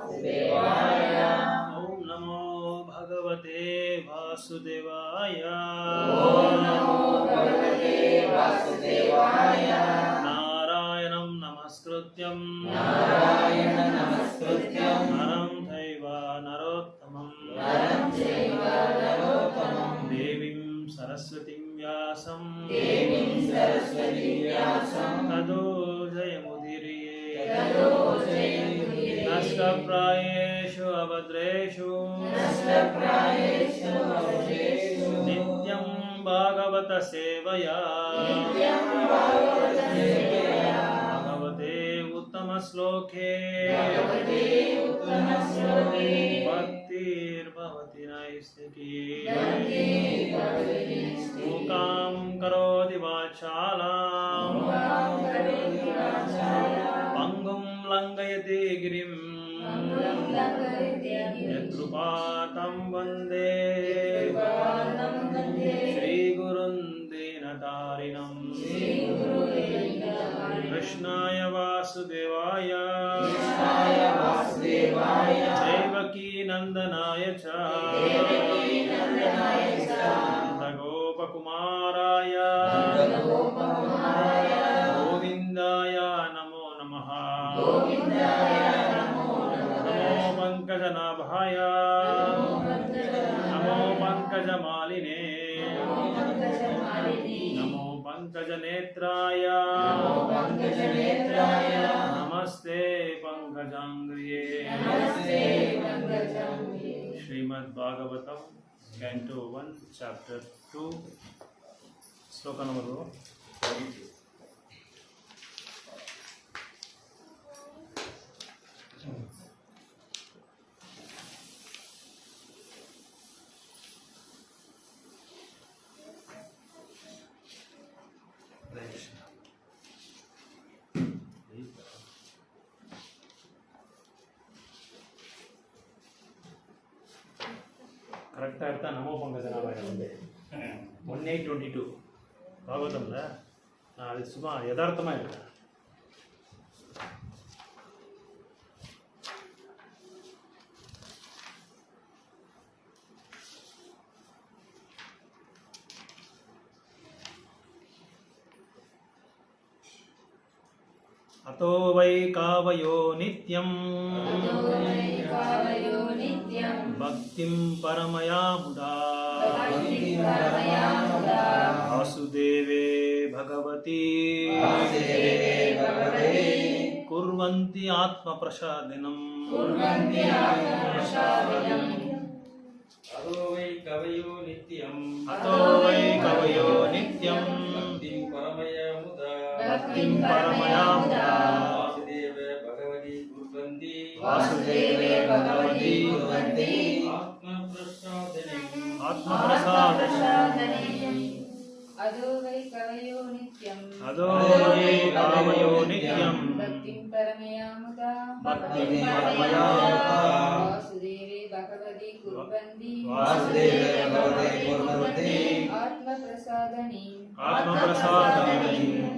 वासुदेवाय। ओम नमो भगवते वासुदेवाय। ओम नमो भगवते वासुदेवाय। नारायणं नमस्कृत्यं नरं चैव नरोत्तमं देवीं सरस्वतीं व्यासं ततो जयमुदीरये। नष्टप्रायेषु अभद्रेषु नित्यं भागवत सेवया भगवते उत्तम श्लोके भक्तिर्भवति नैष्ठिकी। मूकां करोति वाचालां पंगुं लङ्घयति गिरिं यत्कृपातं वन्दे श्रीगुरुं दीनतारिणं। कृष्णाय वासुदेवाय देवकी नन्दनाय च नन्दगोपकुमाराय गोविन्दाय नमो नमः। नमो पंकजनाभाय नमो पंकजमालिने नमो पंकजनेत्राय नमस्ते पंकजांग्रिये। श्रीमद्भागवतम कैंटो 1 चैप्टर 2 श्लोक नंबर 42। கரெக்டாக எடுத்தால் நமோ பங்கஜனாபாய வந்து 1822 பாகவதம்ல நான் அது சும்மா யதார்த்தமாக இருக்கேன். अतो वै कावयो नित्यं भक्तिं परमया मुदा वासुदेवे भगवती कुर्वन्ति आत्मप्रसादिनम्। अतो वै कवयो नित्यं भक्तिं परमया मुदा वासुदेवे भगवती कुर्वन्ति आत्मप्रसादिनम्। अदो वै कवयो नित्यं भक्तिं परमया मुदा वासुदेवे भगवती कुर्वन्ति आत्मप्रसादिनम्।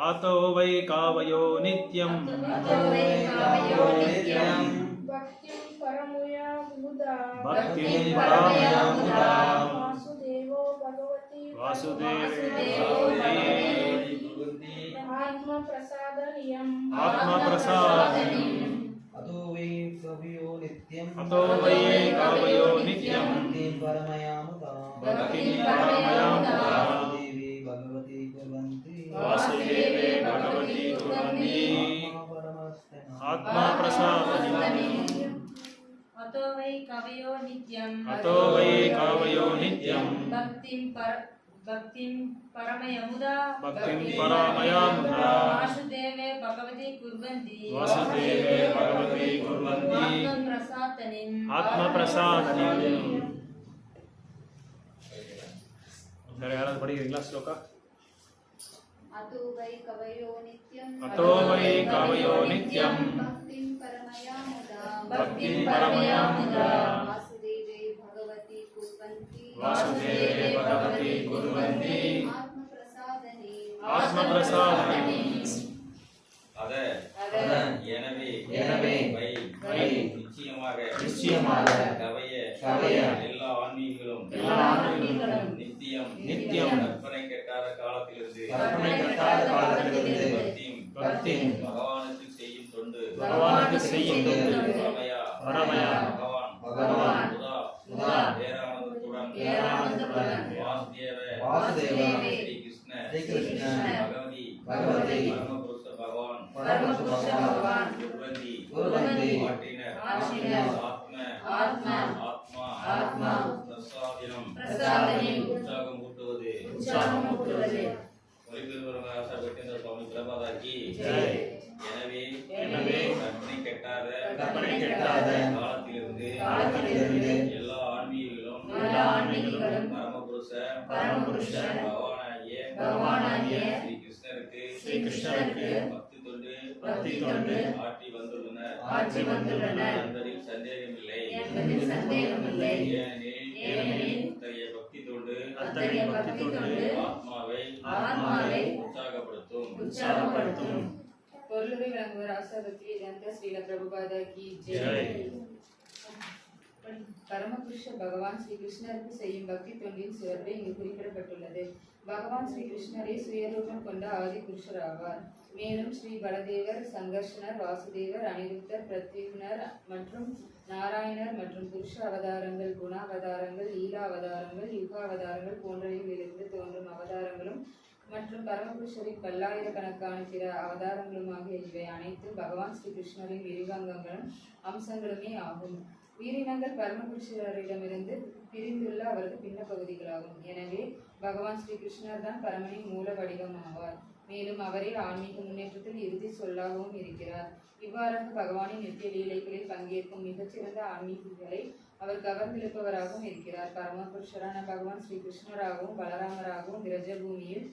अतो वै कावयो नित्यं भक्तिं परमया मुदा वासुदेवो भगवती आत्मप्रसादनीयम्। अतो वै कवयो नित्यं भक्तिं परमया मुदा वासुदेवे भगवती कुर्वन्ति आत्मप्रसादिनम्। अतो वै कवयो नित्यं भक्तिं परमया मुदा वासुदेवे भगवती कुर्वन्ति आत्मप्रसादिनम्। வேற யாராவது படிக்கிறீங்களா ஸ்லோகா? अतो वै कवयो नित्यं भक्तिं परमया मुदा वासुदेवे भगवती कुर्वन्ति आत्मप्रसादनीयम्। எனவே எனவே வை நிச்சயமாக கவைய எல்லா ஆன்மீகங்களும் நித்தியம் கற்பனை கெட்டாத காலத்திலிருந்து பக்தியும் பகவானுக்கு செய்யும் தொண்டு பரமயா பகவான் முதா பேரானந்தத்துடன் வாசுதேவ ஸ்ரீ கிருஷ்ண பகவதி பரமபுருஷ பகவான் குருவந்தி ஆற்றினர் ஆத்மா பிரசாதினம் உற்சாகம் ஊட்டுவது வெற்றிந்திர சுவாமி பிரபாதாக்கி எனவே கற்பனை கெட்டாத காலத்திலிருந்து எல்லா ஆன்மீகங்களும் பரமபுருஷ பகவானாகிய ஸ்ரீ கிருஷ்ணருக்கு பக்தி தொண்டு ஆற்றி வந்துள்ளனர் என்பதில் சந்தேகமில்லை ஏனெனில் அத்தகைய பக்தி தொண்டு ஆத்மாவை உற்சாகப்படுத்தும். பொருளுரை விளங்குவர் ஆசாபக்தி வேதாந்த ஸ்ரீல பிரபுபாதா கி ஜெய். பரமபுருஷ பகவான் ஸ்ரீ கிருஷ்ணருக்கு செய்யும் பக்தி தொண்டின் சிறப்பை இங்கு குறிப்பிடப்பட்டுள்ளது. பகவான் ஸ்ரீ கிருஷ்ணரே சுயரூபம் கொண்ட ஆதி புருஷர் ஆவார். மேலும் ஸ்ரீ பலதேவர், சங்கர்ஷனர், வாசுதேவர், அனிருத்தர், பிரத்யும்னர் மற்றும் நாராயணர் மற்றும் புருஷ அவதாரங்கள், குண அவதாரங்கள், லீலா அவதாரங்கள், யுக அவதாரங்கள் போன்றவைகளிலிருந்து தோன்றும் அவதாரங்களும் மற்றும் பரமபுருஷரின் பல்லாயிரக்கணக்கான பிற அவதாரங்களுமாகிய இவை அனைத்தும் பகவான் ஸ்ரீ கிருஷ்ணரின் விரிவாங்கங்களும் அம்சங்களுமே ஆகும். உயிரினங்கள் பரமபுருஷரிடமிருந்து பிரிந்துள்ள அவரது பின்ன பகுதிகளாகும். எனவே பகவான் ஸ்ரீ கிருஷ்ணர் தான் பரமனின் மூல வடிவம் ஆவார். மேலும் அவரே ஆன்மீக முன்னேற்றத்தில் இறுதி சொல்லாகவும் இருக்கிறார். இவ்வாறாக பகவானின் நித்திய லீலைகளில் பங்கேற்கும் மிகச்சிறந்த ஆன்மீகிகளை அவர் கவர்ந்திழுப்பவராகவும் இருக்கிறார். பரமபுருஷரான பகவான் ஸ்ரீ கிருஷ்ணராகவும் பலராமராகவும் விரஜபூமியில்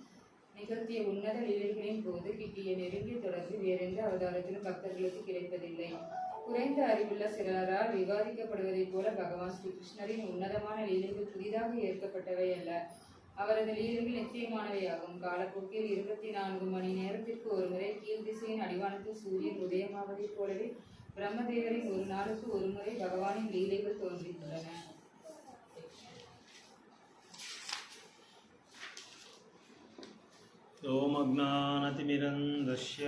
நிகழ்த்திய உன்னத லீலைகளின் போது கிட்டிய நெருங்கிய தொடர்பு வேறெந்த அவதாரத்திலும் பக்தர்களுக்கு கிடைப்பதில்லை. குறைந்த அறிவுள்ள சிலரால் விவாதிக்கப்படுவதைப் போல பகவான் ஸ்ரீ கிருஷ்ணரின் உன்னதமான லீலைகள் புதிதாக ஏற்கப்பட்டவை அல்ல. அவரது லீலைகள் நிச்சயமானவையாகும். காலப்போக்கில் 24 மணி நேரத்திற்கு ஒருமுறை கீழ் திசையின் அடிவானத்தில் சூரியன் உதயமாவதைப் போலவே பிரம்மதேவரின் ஒரு நாளுக்கு ஒருமுறை பகவானின் லீலைகள் தோன்றியுள்ளன. ஓமஜ்ஞானதிமிரந்தஸ்ய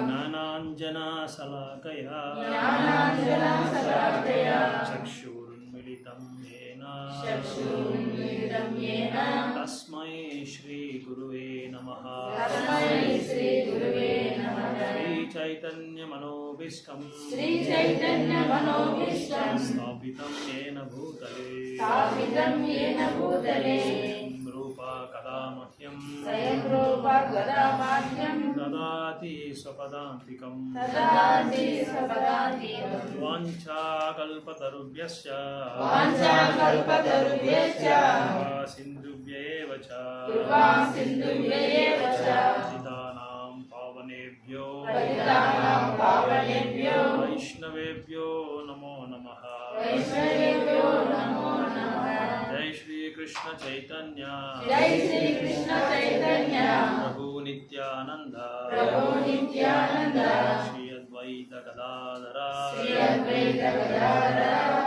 ஞானாஞ்சனாசலாகயா சக்ஷுருன்மிலிதம் येन तस्मै श्रीगुरुवे नमः श्रीचैतन्यमनोभीष्टं स्थापितं येन भूतले रूपा कदा मह्यं ददाति स्वपदान्तिकं वाञ्छाकल्पतरुभ्यश्च सिन्धुभ्येव च पतितानां पावनेभ्यो वैष्णवेभ्यो नमो नमः। जय श्री कृष्ण चैतन्य प्रभु नित्यानंद श्री अद्वैत गदाधर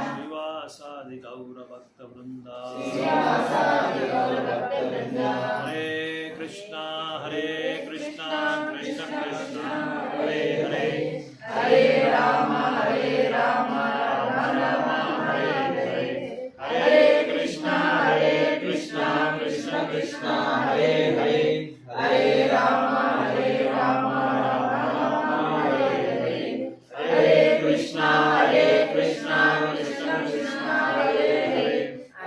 श्रीवासादि गौर भक्त वृंद। हरे कृष्णा कृष्ण कृष्ण हरे हरे हरे राम राम राम हरे हरे हरे कृष्णा कृष्ण कृष्ण हरे हरे हरे राम राम हरे हरे हरे कृष्णा कृष्ण कृष्ण हरे हरे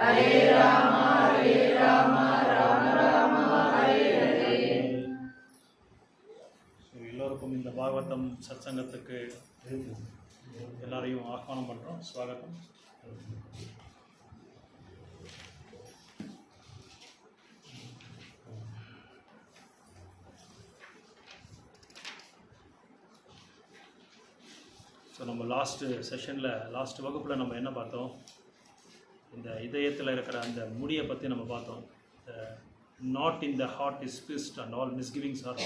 हरे राम राम राम हरे हरे। எல்லோருக்கும் இந்த பாகவதம் சத்சங்கத்துக்கு எல்லாரையும் ஆஹ்வானம் பண்ணுறோம். ஸ்வாகத்தம். ஸோ நம்ம லாஸ்ட் வகுப்பில் நம்ம என்ன பார்த்தோம்? இந்த இதயத்தில் இருக்கிற அந்த முடியை பற்றி நம்ம பார்த்தோம். not in the heart is pierced, and all misgivings are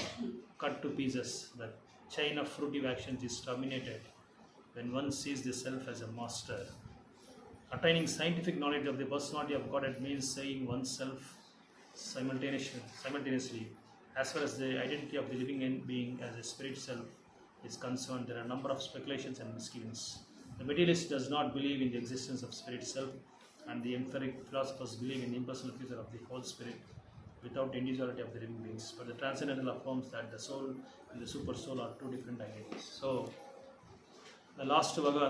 cut to pieces. The chain of fruitive actions is terminated when one sees the self as a master. Attaining scientific knowledge of the personality of Godhead means seeing oneself simultaneously. As far as the identity of the living being as a spirit self is concerned, there are a number of speculations and misgivings. The materialist does not believe in the existence of spirit self, and the empiric philosophers believe in the impersonal feature of the whole spirit without individuality of the living beings. But the transcendental affirms that the soul and the super soul are two different identities. So, the last வகை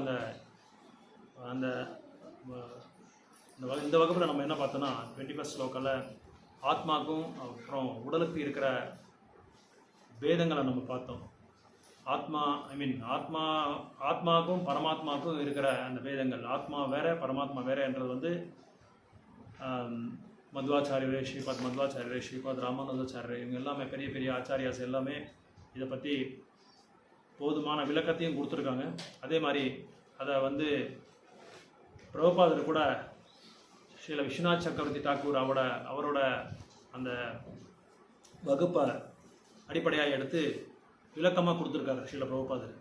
இந்த வகுப்பில் நம்ம என்ன பார்த்தோன்னா 21st ஸ்லோகாவில் ஆத்மாக்கும் அப்புறம் உடலுக்கு இருக்கிற பேதங்களை நம்ம பார்த்தோம். ஆத்மாவுக்கும் பரமாத்மாவுக்கும் இருக்கிற அந்த பேதங்கள், ஆத்மா வேற பரமாத்மா வேறன்றது மத்வாச்சாரியரே, ஸ்ரீபாத் மத்வாச்சாரியரே, ஸ்ரீபாத் ராமானுஜாச்சாரியர், இவங்க எல்லாமே பெரிய பெரிய ஆச்சாரியாஸ் எல்லாமே இதை பற்றி போதுமான விளக்கத்தையும் கொடுத்துருக்காங்க. அதே மாதிரி அதை பிரபுபாதர் கூட ஸ்ரீல விஸ்வநாத் சக்கரவர்த்தி தாக்கூர் அவரோட அந்த வகுப்பை அடிப்படையாக எடுத்து விளக்கமாக கொடுத்துருக்காரு ஸ்ரீல பிரபுபாதர்.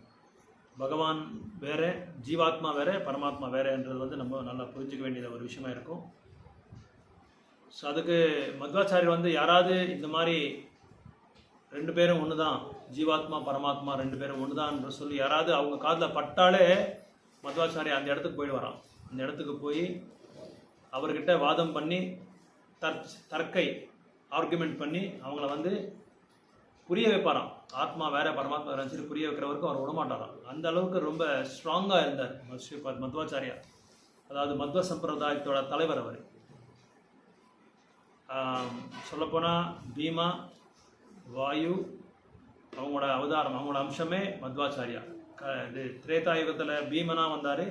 பகவான் வேற, ஜீவாத்மா வேற, பரமாத்மா வேறன்றது நம்ம நல்லா புரிஞ்சுக்க வேண்டியது ஒரு விஷயமா இருக்கும். ஸோ அதுக்கு மத்வாச்சாரியர் யாராவது இந்த மாதிரி ரெண்டு பேரும் ஒன்று தான், ஜீவாத்மா பரமாத்மா ரெண்டு பேரும் ஒன்று தான் சொல்லி யாராவது அவங்க காதில் பட்டாலே மத்வாச்சாரியர் அந்த இடத்துக்கு போயிடுவாராம். அந்த இடத்துக்கு போய் அவர்கிட்ட வாதம் பண்ணி ஆர்குமெண்ட் பண்ணி அவங்கள புரிய வைப்பாராம். ஆத்மா வேற பரமாத்மா வேற சொல்லி புரிய வைக்கிறவருக்கும் அவர் விடமாட்டாராம். அந்த அளவுக்கு ரொம்ப ஸ்ட்ராங்காக இருந்தார் ஸ்ரீபாத் மத்வாச்சாரியா. அதாவது மத்வ சம்பிரதாயத்தோட தலைவர் அவர். சொல்லப்போனால் பீமா, வாயு அவங்களோட அவதாரம், அவங்களோட அம்சமே மத்வாச்சாரியா. இது திரேதாயுகத்தில் பீமனா வந்தார்,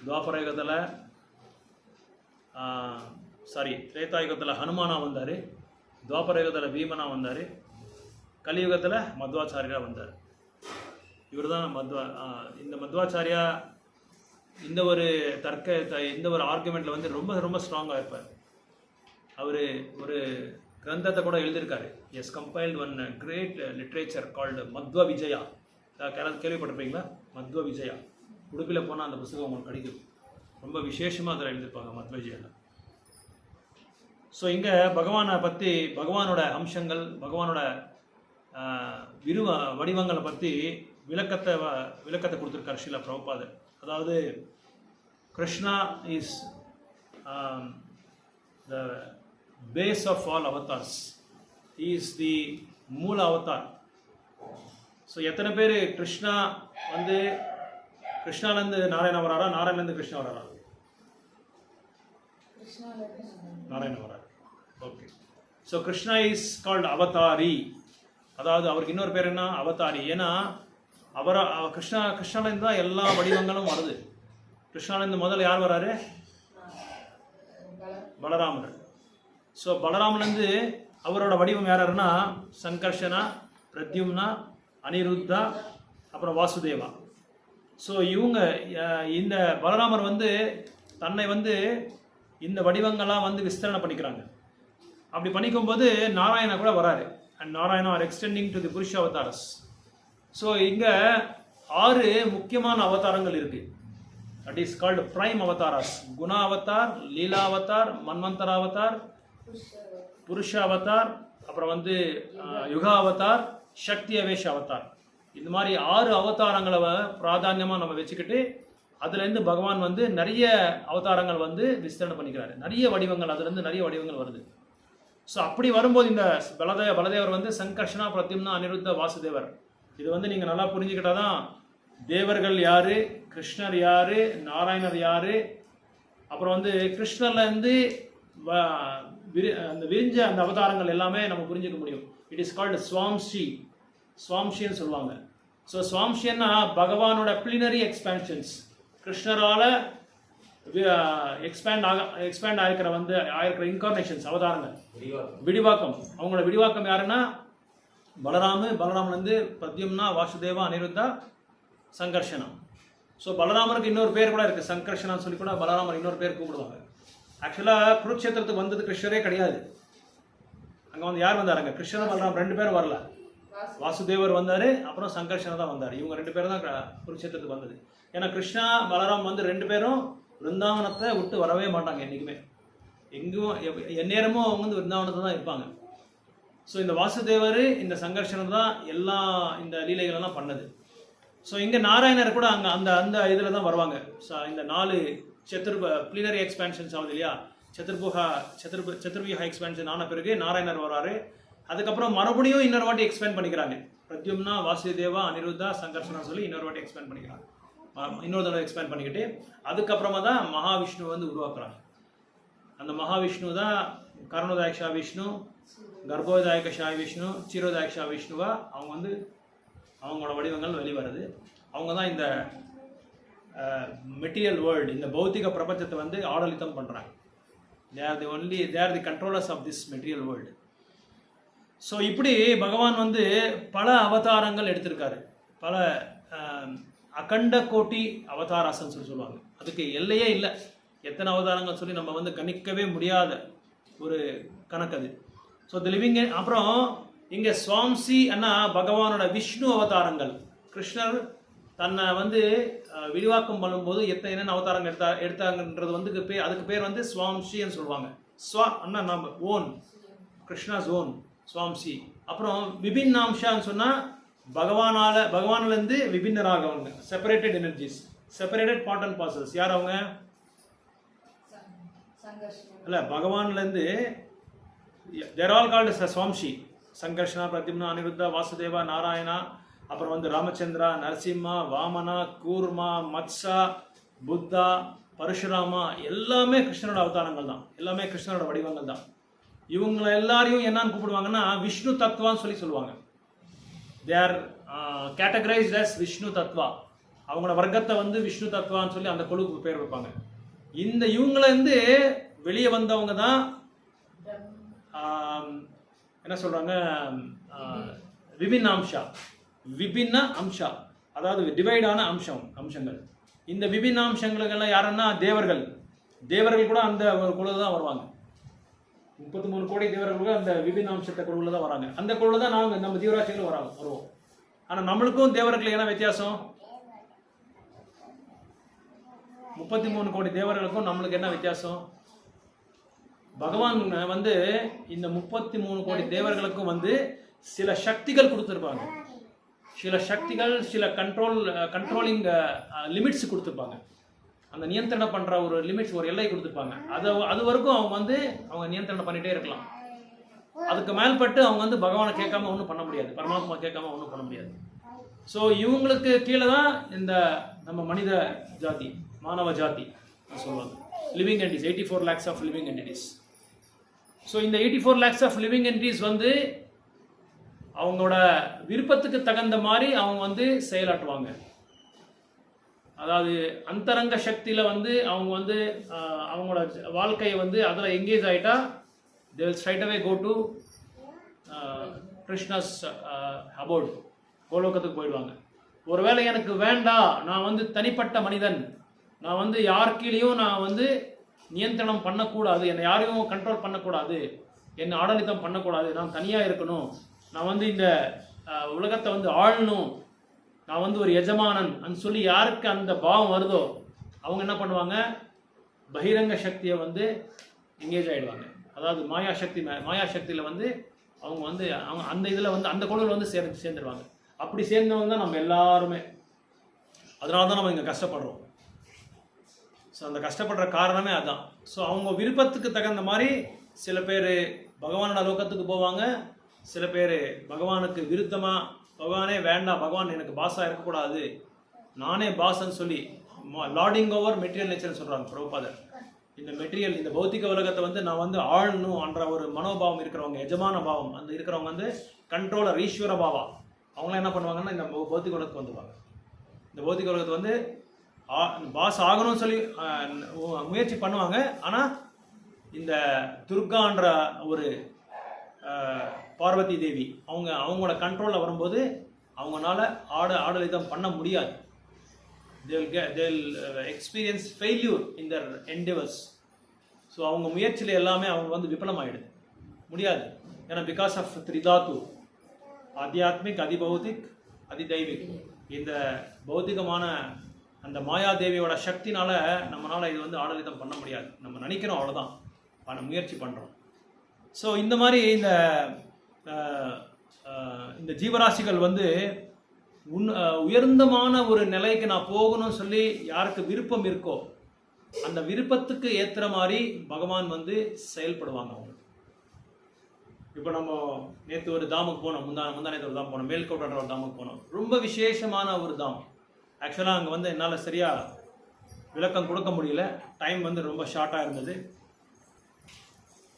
துவாபர யுகத்தில் திரேதாயுகத்தில் ஹனுமானா வந்தார், துவாபர யுகத்தில் பீமனா வந்தார், கலியுகத்தில் மத்வாச்சாரியா வந்தார். இவர் தான் இந்த மத்வாச்சாரியா இந்த ஒரு இந்த ஒரு ஆர்குமெண்ட்டில் ரொம்ப ரொம்ப ஸ்ட்ராங்காக இருப்பார். அவர் ஒரு கிரந்தத்தை கூட எழுதியிருக்காரு. He's compiled one great literature called Madhva Vijaya. கேள்விப்பட்டிருப்பீங்களா? மத்வ விஜயா. உடுப்பில் போனால் அந்த புத்தகம் உங்களுக்கு கிடைக்கும். ரொம்ப விசேஷமாக அதில் எழுதியிருப்பாங்க மத்வ விஜயாவில். ஸோ இங்கே பகவானை பற்றி, பகவானோட அம்சங்கள், பகவானோட வடிவங்களை பற்றி விளக்கத்தை கொடுத்துருக்காரு ஸ்ரீல பிரபுபாதர். அதாவது Krishna is the base of all avatars. He is the மூல அவதார். ஸோ எத்தனை பேர் கிருஷ்ணா கிருஷ்ணாலேருந்து நாராயணா வராரா, நாராயணலேருந்து கிருஷ்ணா வராரா? நாராயணா வராரு. Okay. So Krishna is called avatari. அதாவது அவருக்கு இன்னொரு பேர் என்ன? அவதாரி. ஏன்னா கிருஷ்ணாலேருந்து தான் எல்லா வடிவங்களும் வருது. கிருஷ்ணாலேருந்து முதல்ல யார் வராரு? பலராமர். ஸோ பலராமலேருந்து அவரோட வடிவம் யாருன்னா சங்கர்ஷனா, பிரத்யும்னா, அனிருத்தா, அப்புறம் வாசுதேவா. ஸோ இவங்க இந்த பலராமர் தன்னை இந்த வடிவங்கள்லாம் விஸ்தரணை பண்ணிக்கிறாங்க. அப்படி பண்ணிக்கும்போது நாராயணா கூட வராரு. And Narayana are extending to the Purusha avatars. So இங்கே 6 முக்கியமான அவதாரங்கள் இருக்குது. That is called prime avatars. Guna avatar, Leela avatar, Manvantara avatar, Purusha avatar, அப்புறம் யுகா அவதார், சக்தி அவேஷ அவதார். இந்த மாதிரி 6 அவதாரங்களை பிராதான்யமாக நம்ம வச்சுக்கிட்டு அதுலேருந்து பகவான் நிறைய அவதாரங்கள் விஸ்தரணை பண்ணிக்கிறாரு. நிறைய வடிவங்கள், அதுலேருந்து நிறைய வடிவங்கள் வருது. ஸோ அப்படி வரும்போது இந்த பலதேவர் சங்கர்ஷனா, பிரத்யும்னா, அனிருத்த, வாசுதேவர். இது நீங்கள் நல்லா புரிஞ்சுக்கிட்டால் தான் தேவர்கள் யாரு, கிருஷ்ணர் யாரு, நாராயணர் யாரு, அப்புறம் கிருஷ்ணர்லேருந்து அந்த விரிஞ்ச அந்த அவதாரங்கள் எல்லாமே நம்ம புரிஞ்சுக்க முடியும். இட் இஸ் கால்டு ஸ்வாம்ஷின்னு சொல்லுவாங்க. ஸோ ஸ்வாம்ஷின்னா பகவானோட பிளினரி எக்ஸ்பேன்ஷன்ஸ். கிருஷ்ணரால் எக்ஸ்பேண்ட் ஆயிருக்கிற இன்கார்னேஷன்ஸ், அவதாரங்கள், விடிவாக்கம். அவங்களோட விடிவாக்கம் யாருன்னா பலராமலேருந்து பிரத்யும்னா, வாசுதேவா, அனிருத்தா, சங்கர்ஷனா. ஸோ பலராமருக்கு இன்னொரு பேர் கூட இருக்குது, சங்கர்ஷனான்னு சொல்லி கூட பலராமர் இன்னொரு பேர் கூப்பிடுவாங்க. ஆக்சுவலாக குருக்ஷேத்திரத்துக்கு வந்தது கிருஷ்ணரே கிடையாது. அங்கே வந்து யார் வந்தாருங்க? கிருஷ்ண பலராம் 2 பேரும் வரல. வாசுதேவர் வந்தார், அப்புறம் சங்கர்ஷனா தான் வந்தார். இவங்க 2 பேரும் தான் குருட்சேத்திரத்துக்கு வந்தது. ஏன்னா கிருஷ்ணா பலராம் வந்து 2 பேரும் விருந்தாவனத்தை விட்டு வரவே மாட்டாங்க என்றைக்குமே. எங்கும் எந்நேரமும் அவங்க வந்து விருந்தாவனத்தை தான் இருப்பாங்க. ஸோ இந்த வாசுதேவர் இந்த சங்கர்ஷனர் தான் எல்லா இந்த லீலைகளெல்லாம் பண்ணது. ஸோ இங்கே நாராயணர் கூட அங்கே அந்த அந்த இதில் தான் வருவாங்க. ஸோ இந்த 4 ப்ளீனரி எக்ஸ்பேன்ஷன்ஸ் ஆகுது இல்லையா, சதுர்வியூக எக்ஸ்பேன்ஷன் ஆன பிறகு நாராயணர் வராரு. அதுக்கப்புறம் மறுபடியும் இன்னொரு வாட்டி எக்ஸ்பேண்ட் பண்ணிக்கிறாங்க. பிரத்யும்னா, வாசுதேவா, அனிருத்தா, சங்கர்ஷனா சொல்லி இன்னொரு வாட்டி எக்ஸ்பேண்ட் பண்ணிக்கிறாங்க. இன்னொரு தடவை எக்ஸ்பேண்ட் பண்ணிக்கிட்டு அதுக்கப்புறமா தான் மகாவிஷ்ணு வந்து உருவாக்குறாங்க. அந்த மகாவிஷ்ணு தான் கர்ணோதாயக்ஷா விஷ்ணு, கர்ப்போதாயகஷா விஷ்ணு, சீரோதாயக்ஷா விஷ்ணுவா அவங்க வந்து அவங்களோட வடிவங்கள் வெளிவருது. அவங்க தான் இந்த மெட்டீரியல் வேர்ல்டு, இந்த பௌத்திக பிரபஞ்சத்தை வந்து ஆடலித்தம் பண்ணுறாங்க. they are the controllers of this material world. So இப்படி பகவான் வந்து பல அவதாரங்கள் எடுத்திருக்காரு. பல அகண்ட கோட்டி அவதாராசன்னு சொல்லுவாங்க. அதுக்கு எல்லையே இல்லை. எத்தனை அவதாரங்கள் சொல்லி நம்ம வந்து கணிக்கவே முடியாத ஒரு கணக்கு அது. So the living. அப்புறம் இங்கே சுவாம்சி அண்ணா பகவானோட விஷ்ணு அவதாரங்கள். கிருஷ்ணர் தன்னை வந்து விரிவாக்கம் பண்ணும்போது என்னென்ன அவதாரங்கள் எடுத்தாங்கன்றது வந்து அதுக்கு பேர் வந்து சுவாம்சின்னு சொல்லுவாங்க. ஸ்வா அண்ணா நம்ம ஓன், கிருஷ்ணாஸ் ஓன் சுவாம்சி. அப்புறம் விபின்னாம்சான்னு சொன்னால் பகவானிலேருந்து விபின்னராகவங்க, separated energies, separated part and parcels. யார் அவங்க? இல்லை, பகவான்லேருந்து there all called swamsa. Sankarshana, Pradyumna, Aniruddha, Vasudeva, Narayana, அப்புறம் வந்து ராமச்சந்திரா, நரசிம்மா, வாமனா, கூர்மா, மத்ஸா, புத்தா, பரசுராமா, எல்லாமே கிருஷ்ணனோட அவதாரங்கள் தான். எல்லாமே கிருஷ்ணனோட வடிவங்கள் தான். இவங்களை எல்லாரையும் என்னன்னு கூப்பிடுவாங்கன்னா விஷ்ணு தத்வான்னு சொல்லுவாங்க. They are categorized as Vishnu tattva. அவங்களோட வர்க்கத்தை வந்து விஷ்ணு தத்வான்னு சொல்லி அந்த குழுவுக்கு பேர் வைப்பாங்க. இந்த இவங்களேருந்து வெளியே வந்தவங்க தான் என்ன சொல்கிறாங்க, விபின்னாம்சா. விபின்ன அம்சா, அதாவது டிவைடான அம்சங்கள். இந்த விபின்னாம்சங்களுக்கெல்லாம் யாருன்னா தேவர்கள். தேவர்கள் கூட அந்த ஒரு குழுவில் தான் வருவாங்க. 33 கோடி தேவர்கள் அந்த விபின்னாம்சத்தை குழுவில் தான் வராங்க. அந்த குழுவில் தான் நாங்கள் நம்ம ஜீவராசிகள் வருவோம். ஆனால் நம்மளுக்கும் தேவர்களுக்கு என்ன வித்தியாசம்? 33 கோடி தேவர்களுக்கும் நம்மளுக்கு என்ன வித்தியாசம்? பகவான் வந்து இந்த 33 கோடி தேவர்களுக்கும் வந்து சில சக்திகள் கொடுத்துருப்பாங்க. சில சக்திகள், சில கண்ட்ரோலிங் லிமிட்ஸ் கொடுத்துருப்பாங்க. அந்த நியந்திரணம் பண்ணுற ஒரு லிமிட்ஸ், ஒரு எல்லை கொடுத்துருப்பாங்க. அது வரைக்கும் அவங்க நியந்திரணம் பண்ணிகிட்டே இருக்கலாம். அதுக்கு மேல்பட்டு அவங்க வந்து பகவானை கேட்காம ஒன்றும் பண்ண முடியாது, பரமாத்மா கேட்காம ஒன்றும் பண்ண முடியாது. ஸோ இவங்களுக்கு கீழே தான் இந்த நம்ம மனித ஜாதி, மானவ ஜாதி சொல்லுவாங்க. Living entities, 84 lakhs of living entities. So இந்த 84 lakhs ஆஃப் லிவிங் என்டிட்டிஸ் வந்து அவங்களோட விருப்பத்துக்கு தகுந்த மாதிரி அவங்க வந்து செயலாற்றுவாங்க. அதாவது அந்தரங்க சக்தியில் வந்து அவங்க வந்து அவங்களோட வாழ்க்கையை வந்து அதில் எங்கேஜ் ஆகிட்டா they will straight away go to Krishna's abode, கோலோகத்துக்கு போயிடுவாங்க. ஒருவேளை எனக்கு வேண்டாம், நான் வந்து தனிப்பட்ட மனிதன், நான் வந்து யார் கீழேயும் நான் வந்து நியந்திரணம் பண்ணக்கூடாது, என்னை யாரையும் கண்ட்ரோல் பண்ணக்கூடாது, என்னை ஆடலித்தம் பண்ணக்கூடாது, நான் தனியாக இருக்கணும், நான் வந்து இந்த உலகத்தை வந்து ஆளணும், நான் வந்து ஒரு எஜமானன் சொல்லி யாருக்கு அந்த பாவம் வருதோ அவங்க என்ன பண்ணுவாங்க, பகிரங்க சக்தியை வந்து எங்கேஜ் ஆகிடுவாங்க. அதாவது மாயாசக்தியில் வந்து அவங்க வந்து அந்த இதில் வந்து அந்த குழுவில் வந்து சேர்ந்துருவாங்க. அப்படி சேர்ந்தவங்க தான் நம்ம எல்லாருமே. அதனால தான் நம்ம இங்கே கஷ்டப்படுறோம். ஸோ அந்த கஷ்டப்படுற காரணமே அதுதான். ஸோ அவங்க விருப்பத்துக்கு தகுந்த மாதிரி சில பேர் பகவானோட லோகத்துக்கு போவாங்க, சில பேர் பகவானுக்கு விருத்தமாக பகவானே வேண்டாம், பகவான் எனக்கு பாஸாக இருக்கக்கூடாது, நானே பாஸ்ன்னு சொல்லி லார்டிங் ஓவர் மெட்டீரியல் நேச்சர்னு சொல்கிறாங்க பிரபுபாதர். இந்த மெட்டீரியல், இந்த பௌத்திக உலகத்தை வந்து நான் வந்து ஆளணும் என்ற ஒரு மனோபாவம் இருக்கிறவங்க, எஜமான பாவம் அந்த இருக்கிறவங்க வந்து கண்ட்ரோலர், ஈஸ்வர பாவா, அவங்களாம் என்ன பண்ணுவாங்கன்னா இந்த பௌத்திக உலகத்துக்கு வந்துடுவாங்க. இந்த பௌத்திக உலகத்தை வந்து பாஸ் ஆகணும்னு சொல்லி முயற்சி பண்ணுவாங்க. ஆனால் இந்த துர்கான்ற ஒரு பார்வதி தேவி அவங்களோட கண்ட்ரோலில் வரும்போது அவங்களால ஆடலிதம் பண்ண முடியாது. they'll experience failure in their endeavors. So அவங்க முயற்சியில் எல்லாமே அவங்க வந்து விபலமாயிடுது, முடியாது. ஏன்னா பிகாஸ் ஆஃப் த்ரிதாத்து, ஆத்தியாத்மிக், அதிபௌதிக், அதிதைவிக். இந்த பௌத்திகமான அந்த மாயாதேவியோட சக்தினால நம்மளால் இது வந்து ஆடலிதம் பண்ண முடியாது. நம்ம நினைக்கிறோம் அவ்வளோதான், முயற்சி பண்ணுறோம். ஸோ இந்த மாதிரி இந்த ஜீவராசிகள் வந்து உயர்ந்தமான ஒரு நிலைக்கு நான் போகணும்னு சொல்லி யாருக்கு விருப்பம் இருக்கோ அந்த விருப்பத்துக்கு ஏற்றுற மாதிரி பகவான் வந்து செயல்படுவாங்க அவங்க. இப்போ நம்ம நேற்று ஒரு தாமுக்கு போனோம், முந்தா நேற்று ஒரு தாம் போனோம், மேல்கோட்டன்ற ஒரு தாமுக்கு போனோம். ரொம்ப விசேஷமான ஒரு தாம். ஆக்சுவலாக அங்கே வந்து என்னால் சரியாக விளக்கம் கொடுக்க முடியல, டைம் வந்து ரொம்ப ஷார்ட்டாக இருந்தது.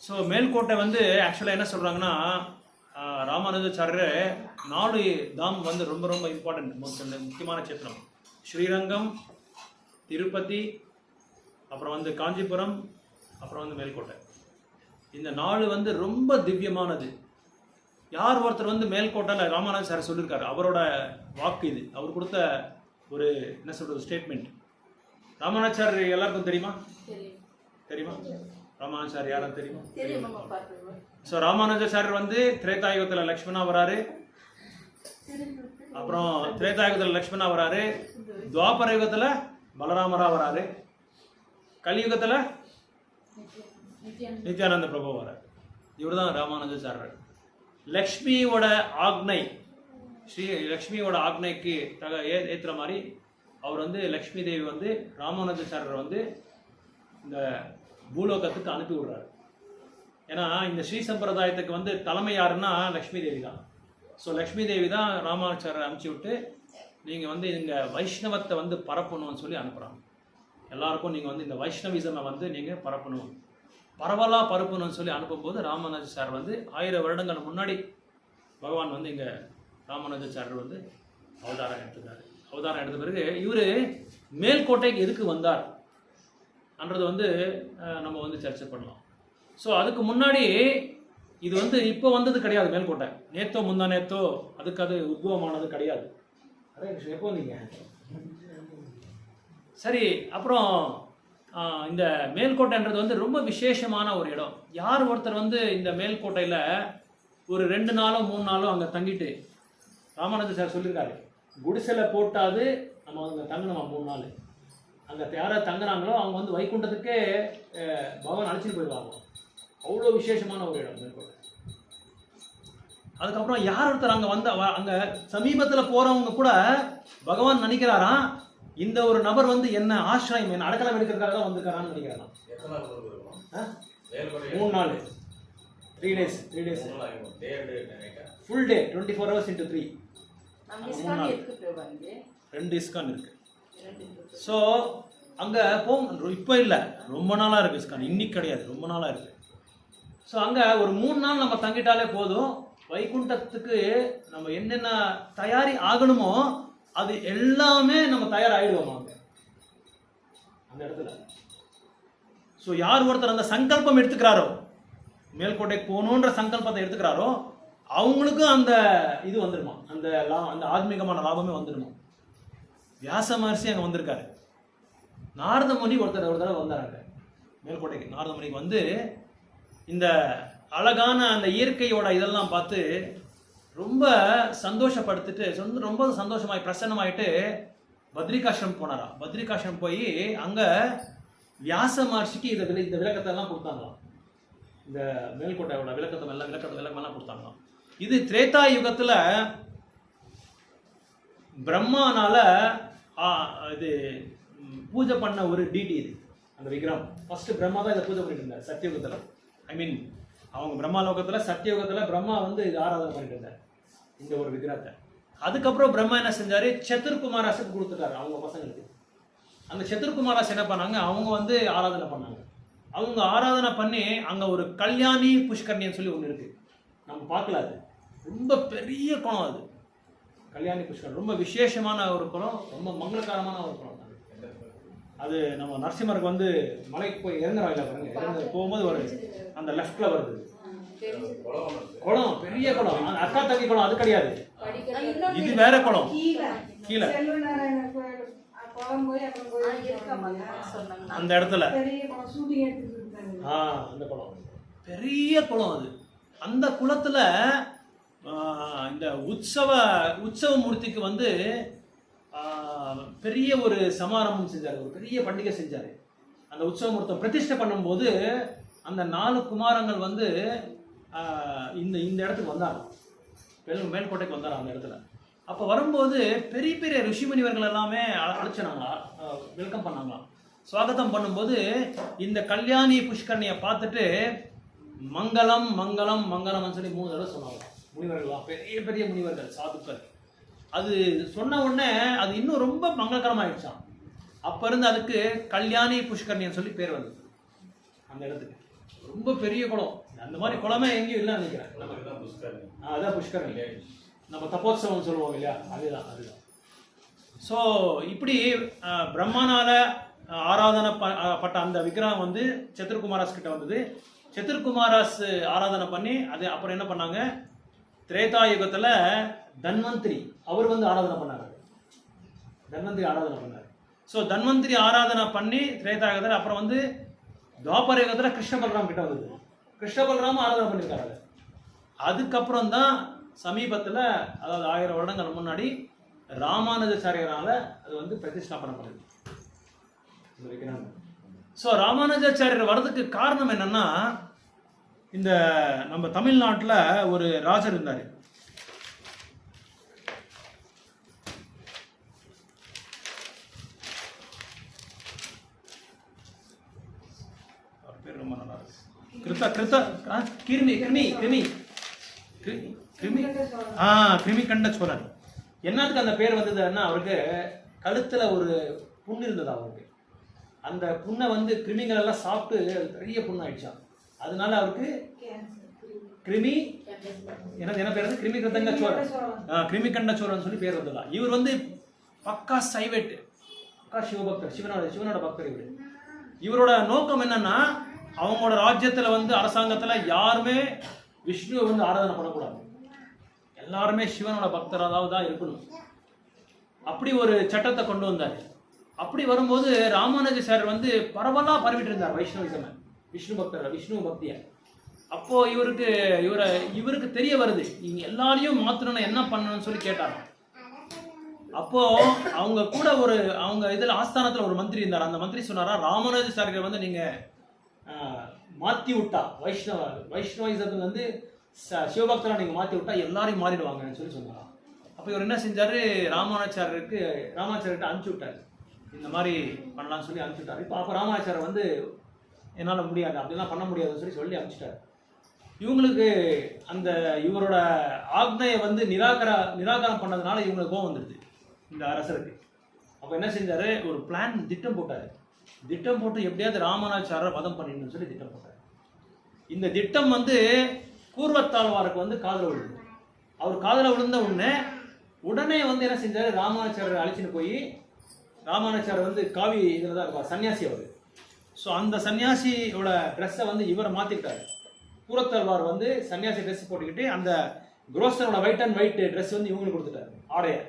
ஸோ மேல்கோட்டை வந்து ஆக்சுவலாக என்ன சொல்கிறாங்கன்னா, ராமானுஜாச்சாரியர் 4 தாம் வந்து ரொம்ப ரொம்ப இம்பார்ட்டன்ட், முக்கியமான சேத்திரம். ஸ்ரீரங்கம், திருப்பதி, அப்புறம் வந்து காஞ்சிபுரம், அப்புறம் வந்து மேல்கோட்டை. இந்த 4 வந்து ரொம்ப திவ்யமானது. யார் ஒருத்தர் வந்து மேல்கோட்டையில் ராமானுஜாச்சாரியர் சொல்லியிருக்காரு, அவரோட வாக்கு இது, அவர் கொடுத்த ஒரு என்ன சொல்கிறது ஸ்டேட்மெண்ட். ராமானுஜாச்சாரியர் எல்லாருக்கும் தெரியுமா? தெரியுமா ராமானுஜாச்சாரியர் யாரும் தெரியுமா? ஸோ ராமானுஜாச்சாரியர் வந்து திரேதாயுகத்தில் லக்ஷ்மணா வராரு, அப்புறம் திரேதாயுகத்தில் லக்ஷ்மணா வராரு, துவாபர யுகத்தில் பலராமரா வராரு, கலியுகத்தில் நித்யானந்த பிரபு வராரு. இவர் தான் ராமானுஜாச்சாரியர். லக்ஷ்மியோட ஆக்னை, ஸ்ரீ லக்ஷ்மியோட ஆக்னைக்கு ஏற்றுற மாதிரி அவர் வந்து லக்ஷ்மி தேவி வந்து ராமானுஜாச்சாரியர் வந்து இந்த பூலோகத்துக்கு அனுப்பி விடுறாரு. ஏன்னா இந்த ஸ்ரீ சம்பிரதாயத்துக்கு வந்து தலைமை யாருன்னா லக்ஷ்மி தேவி தான். ஸோ லக்ஷ்மி தேவி தான் ராமானுஜாச்சாரியர் அனுப்பிச்சி விட்டு நீங்கள் வந்து இங்கே வைஷ்ணவத்தை வந்து பரப்பணும்னு சொல்லி அனுப்புகிறாங்க. எல்லாருக்கும் நீங்கள் வந்து இந்த வைஷ்ணவிசமை வந்து நீங்கள் பரப்பணும், பரவலாக பரப்பணும்னு சொல்லி அனுப்பும்போது ராமானுஜாச்சாரியர் வந்து 1000 வருடங்கள் முன்னாடி பகவான் வந்து இங்கே ராமானுஜாச்சாரியர் வந்து அவதாரம் எடுத்துக்காரு. அவதாரம் எடுத்த பிறகு இவர் மேல்கோட்டைக்கு எதுக்கு வந்தார் அன்றது வந்து நம்ம வந்து சர்ச்சை பண்ணலாம். ஸோ அதுக்கு முன்னாடி இது வந்து இப்போ வந்தது கிடையாது. மேல்கோட்டை நேத்தோ முந்தா நேத்தோ அதுக்கு அது உத்பவமானது கிடையாது. அதே விஷயம் எப்போ வந்தீங்க? சரி, அப்புறம் இந்த மேல்கோட்டைன்றது வந்து ரொம்ப விசேஷமான ஒரு இடம். யார் ஒருத்தர் வந்து இந்த மேல்கோட்டையில் ஒரு 2 நாளோ 3 நாளோ அங்கே தங்கிட்டு, ராமானுஜாச்சாரியர் சொல்லியிருக்காரு, குடிசைல போட்டாது நம்ம அங்கே தங்கணுமா 3 நாள். அங்கே யாராவது தங்குறாங்களோ அவங்க வந்து வைகுண்டத்துக்கே பகவான் அழைச்சிட்டு போயிடுவாங்க. அவ்வளோ விசேஷமான ஒரு இடம் மேல்கோட்டை. அதுக்கப்புறம் யார் ஒருத்தர் அங்கே வந்து அங்கே சமீபத்தில் போகிறவங்க கூட பகவான் நினைக்கிறாராம், இந்த ஒரு நபர் வந்து என்ன ஆசிரியம், என்ன அடக்கலம் எடுக்கிறதுக்காக தான் வந்திருக்காரான்னு நினைக்கிறாராம். 3 நாள் 3 days full day 24 hours into 3. 2 ISKCON இருக்கு. ஸோ அங்கே இப்போ இல்லை, ரொம்ப நாளாக இருக்குது இஸ்கான், இன்னைக்கு கிடையாது, ரொம்ப நாளாக இருக்குது. ஸோ அங்கே ஒரு 3 நாள் நம்ம தங்கிட்டாலே போதும், வைகுண்டத்துக்கு நம்ம என்னென்ன தயாரி ஆகணுமோ அது எல்லாமே நம்ம தயாராகிடுவோம் அங்கே அந்த இடத்துல. ஸோ யார் ஒருத்தர் அந்த சங்கல்பம் எடுத்துக்கிறாரோ, மேல்கோட்டைக்கு போகணுன்ற சங்கல்பத்தை எடுத்துக்கிறாரோ அவங்களுக்கும் அந்த இது வந்துடுமா, அந்த ஆத்மீகமான லாபமே வந்துடுமா. வியாச மகர்ஷி அங்கே வந்திருக்காரு. நாரத முனி ஒரு தடவை வந்தாங்க மேல்கோட்டைக்கு. நாரத முனிக்கு வந்து இந்த அழகான அந்த இயற்கையோட இதெல்லாம் பார்த்து ரொம்ப சந்தோஷப்படுத்திட்டு ரொம்ப சந்தோஷமாய் பிரசன்னமாயிட்டு பத்ரிகாசிரம் போனாரா. பத்ரிகாசிரம் போய் அங்கே வியாச மகர்ஷிக்கு இந்த விளக்கத்தை எல்லாம் கொடுத்தாங்களாம். இந்த மேல்கோட்டையோட விளக்கமெல்லாம் கொடுத்தாங்களாம். இது திரேதா யுகத்தில் பிரம்மானால இது பூஜை பண்ண ஒரு டிடி. இது அந்த விக்கிரகம் ஃபர்ஸ்ட் பிரம்மா தான் இதை பூஜை பண்ணிட்டு இருந்தார் சத்தியுகத்தில். ஐ மீன் அவங்க பிரம்மா லோகத்தில் சத்தியுகத்தில் பிரம்மா வந்து இது ஆராதனை பண்ணிட்டு இருந்தார் இந்த ஒரு விக்கிரகத்தை. அதுக்கப்புறம் பிரம்மா என்ன செஞ்சார், சதுர்குமாராசுக்கு கொடுத்துட்டாரு அவங்க பசங்களுக்கு. அந்த சதுர்குமாராஸ் என்ன பண்ணாங்க, அவங்க வந்து ஆராதனை பண்ணாங்க. அவங்க ஆராதனை பண்ணி அங்கே ஒரு கல்யாணி புஷ்கரணின்னு சொல்லி ஒன்று இருக்குது, நம்ம பார்க்கல. அது ரொம்ப பெரிய குளம். அது கல்யாணி புஷ்கரணி ரொம்ப விசேஷமான ஒரு குளம், ரொம்ப மங்களகரமான ஒரு குளம். அது நம்ம நரசிம்மருக்கு வந்து மலைக்கு போய் இறங்குறாங்க பாருங்க, இறங்க போகும்போது ஒரு அந்த லெஃப்ட்ல வருது குளம், பெரிய குளம். அக்கா தங்கி குளம் அது கிடையாது, இது வேற குளம். கீழே அந்த இடத்துல அந்த குளம் பெரிய குளம். அது அந்த குலத்துல இந்த உற்சவ மூர்த்திக்கு வந்து பெரிய ஒரு சமாரம்பம் செஞ்சார், ஒரு பெரிய பண்டிகை செஞ்சார். அந்த உற்சவ மூர்த்தம் பிரதிஷ்டை பண்ணும்போது அந்த 4 குமாரங்கள் வந்து இந்த இடத்துக்கு வந்தாங்க, மேல்கோட்டைக்கு வந்தாங்க அந்த இடத்துல. அப்போ வரும்போது பெரிய பெரிய ரிஷிமுனிவர்கள் எல்லாமே அழைச்சினாங்களா, வெல்கம் பண்ணாங்களாம். சுவாகத்தம் பண்ணும்போது இந்த கல்யாணி புஷ்கரணியை பார்த்துட்டு மங்களம் மங்களம் மங்களம்னு சொல்லி 3 தடவை சொன்னாங்க முனிவர்கள்லாம், பெரிய பெரிய முனிவர்கள் சாதுக்கள். அது சொன்ன உடனே அது இன்னும் ரொம்ப மங்களகரமாயிடுச்சான். அப்போ இருந்து அதுக்கு கல்யாணி புஷ்கரணின்னு சொல்லி பேர் வந்தது அந்த இடத்துக்கு. ரொம்ப பெரிய குளம், அந்த மாதிரி குளமே எங்கேயும் இல்லைன்னு நினைக்கிறேன். அதான் புஷ்கரணி, நம்ம தப்போத்சவம் சொல்லுவோம் இல்லையா, அதுதான். ஸோ இப்படி பிரம்மனால ஆராதனை பட்ட அந்த விக்கிரகம் வந்து சத்ருகுமாராஸ் கிட்ட வந்தது. சத்ருகுமாராஸ் ஆராதனை பண்ணி அது அப்புறம் என்ன பண்ணாங்க, திரேதா யுகத்தில் தன்வந்திரி அவர் வந்து ஆராதனை பண்ணார். ஸோ தன்வந்திரி ஆராதனை பண்ணி திரேதா யுகத்தில் அப்புறம் வந்து துவாபர யுகத்தில் கிருஷ்ண பலராம் கிட்ட வந்தது. கிருஷ்ண பலராம ஆராதனை பண்ணியிருக்காரு. அதுக்கப்புறம் தான் சமீபத்தில், அதாவது 1000 வருடங்கள் முன்னாடி ராமானுஜாச்சாரியரால அது வந்து பிரதிஷ்டாபனப்படுது. ஸோ ராமானுஜாச்சாரியர் வர்றதுக்கு காரணம் என்னன்னா, இந்த நம்ம தமிழ்நாட்டில் ஒரு ராஜர் இருந்தார். பேர் ரொம்ப நல்லா இருக்கு, கிருமிகண்ட சோழன். என்னத்துக்கு அந்த பேர் வந்ததுன்னா, அவருக்கு கழுத்துல ஒரு புண்ணு இருந்தது. அவருக்கு அந்த புண்ணை வந்து கிருமிகள் எல்லாம் சாப்பிட்டு பெரிய புண்ணு ஆயிடுச்சான். அதனால அவருக்கு என்ன பேர், கிருமிகண்ட சோழன், கிருமிகண்ட சோழன் சொல்லி பேர் வந்ததா. இவர் வந்து பக்கா சைவேட், பக்கா சிவபக்தர், சிவனோட பக்தர். இவரோட நோக்கம் என்னன்னா, அவங்களோட ராஜ்யத்துல வந்து அரசாங்கத்துல யாருமே விஷ்ணுவை வந்து ஆராதனை பண்ணக்கூடாது, எல்லாருமே சிவனோட பக்தராக தான் இருக்கணும். அப்படி ஒரு சட்டத்தை கொண்டு வந்தார். அப்படி வரும்போது ராமானுஜாச்சாரியர் வந்து பரவலா பரவிட்டு இருந்தார் வைஷ்ணவிசம, விஷ்ணு பக்திய. அப்போ இவருக்கு தெரிய வருது, இங்க எல்லாரையும் மாத்தணும்னா என்ன பண்ணணும்னு சொல்லி கேட்டாங்க. அப்போ அவங்க கூட அவங்க இதுல ஆஸ்தானத்துல ஒரு மந்திரி இருந்தார். அந்த மந்திரி சொன்னாரா, ராமானுஜாச்சாரியர் வந்து நீங்க மாத்தி விட்டா, வைஷ்ணவிசத்துல வந்து சிவபக்தரா நீங்க மாத்தி விட்டா எல்லாரையும் மாறிடுவாங்கன்னு சொல்லி சொன்னாரா. அப்போ இவர் என்ன செஞ்சாரு, ராமானுஜாச்சாரியர்கிட்ட அனுப்பிச்சு விட்டாரு, இந்த மாதிரி பண்ணலாம்னு சொல்லி அனுப்பிச்சு விட்டாரு. அப்போ ராமானுஜாச்சாரியர் வந்து என்னால் முடியாது, அப்படிலாம் பண்ண முடியாதுன்னு சொல்லி அனுப்பிச்சிட்டாரு. இவங்களுக்கு இவரோட ஆக்னையை வந்து நிராகரம் பண்ணதுனால இவங்களுக்கு கோவம் வந்துடுது இந்த அரசருக்கு. அப்போ என்ன செஞ்சாரு, ஒரு திட்டம் போட்டாரு. திட்டம் போட்டு எப்படியாவது ராமானுஜாச்சாரியரை வதம் பண்ணிடணும்னு சொல்லி திட்டம் போட்டார். இந்த திட்டம் வந்து கூர்வத்தாழ்வாருக்கு வந்து காதல விழுது. அவர் காதல விழுந்த உடனே வந்து என்ன செஞ்சாரு, ராமானுஜாச்சாரியரை அழைச்சிட்டு போய், ராமானுஜாச்சாரியர் வந்து காவி இதில் தான் இருப்பார், சன்னியாசி அவர். ஸோ அந்த சன்னியாசியோட ட்ரெஸ்ஸை வந்து இவரை மாற்றிக்கிட்டாரு. கூரத்தாழ்வார் வந்து சன்னியாசி ட்ரெஸ் போட்டுக்கிட்டு அந்த குரோஸ்டரோட ஒயிட் அண்ட் ஒயிட் ட்ரெஸ் வந்து இவங்களுக்கு கொடுத்துட்டாரு, ஆடையை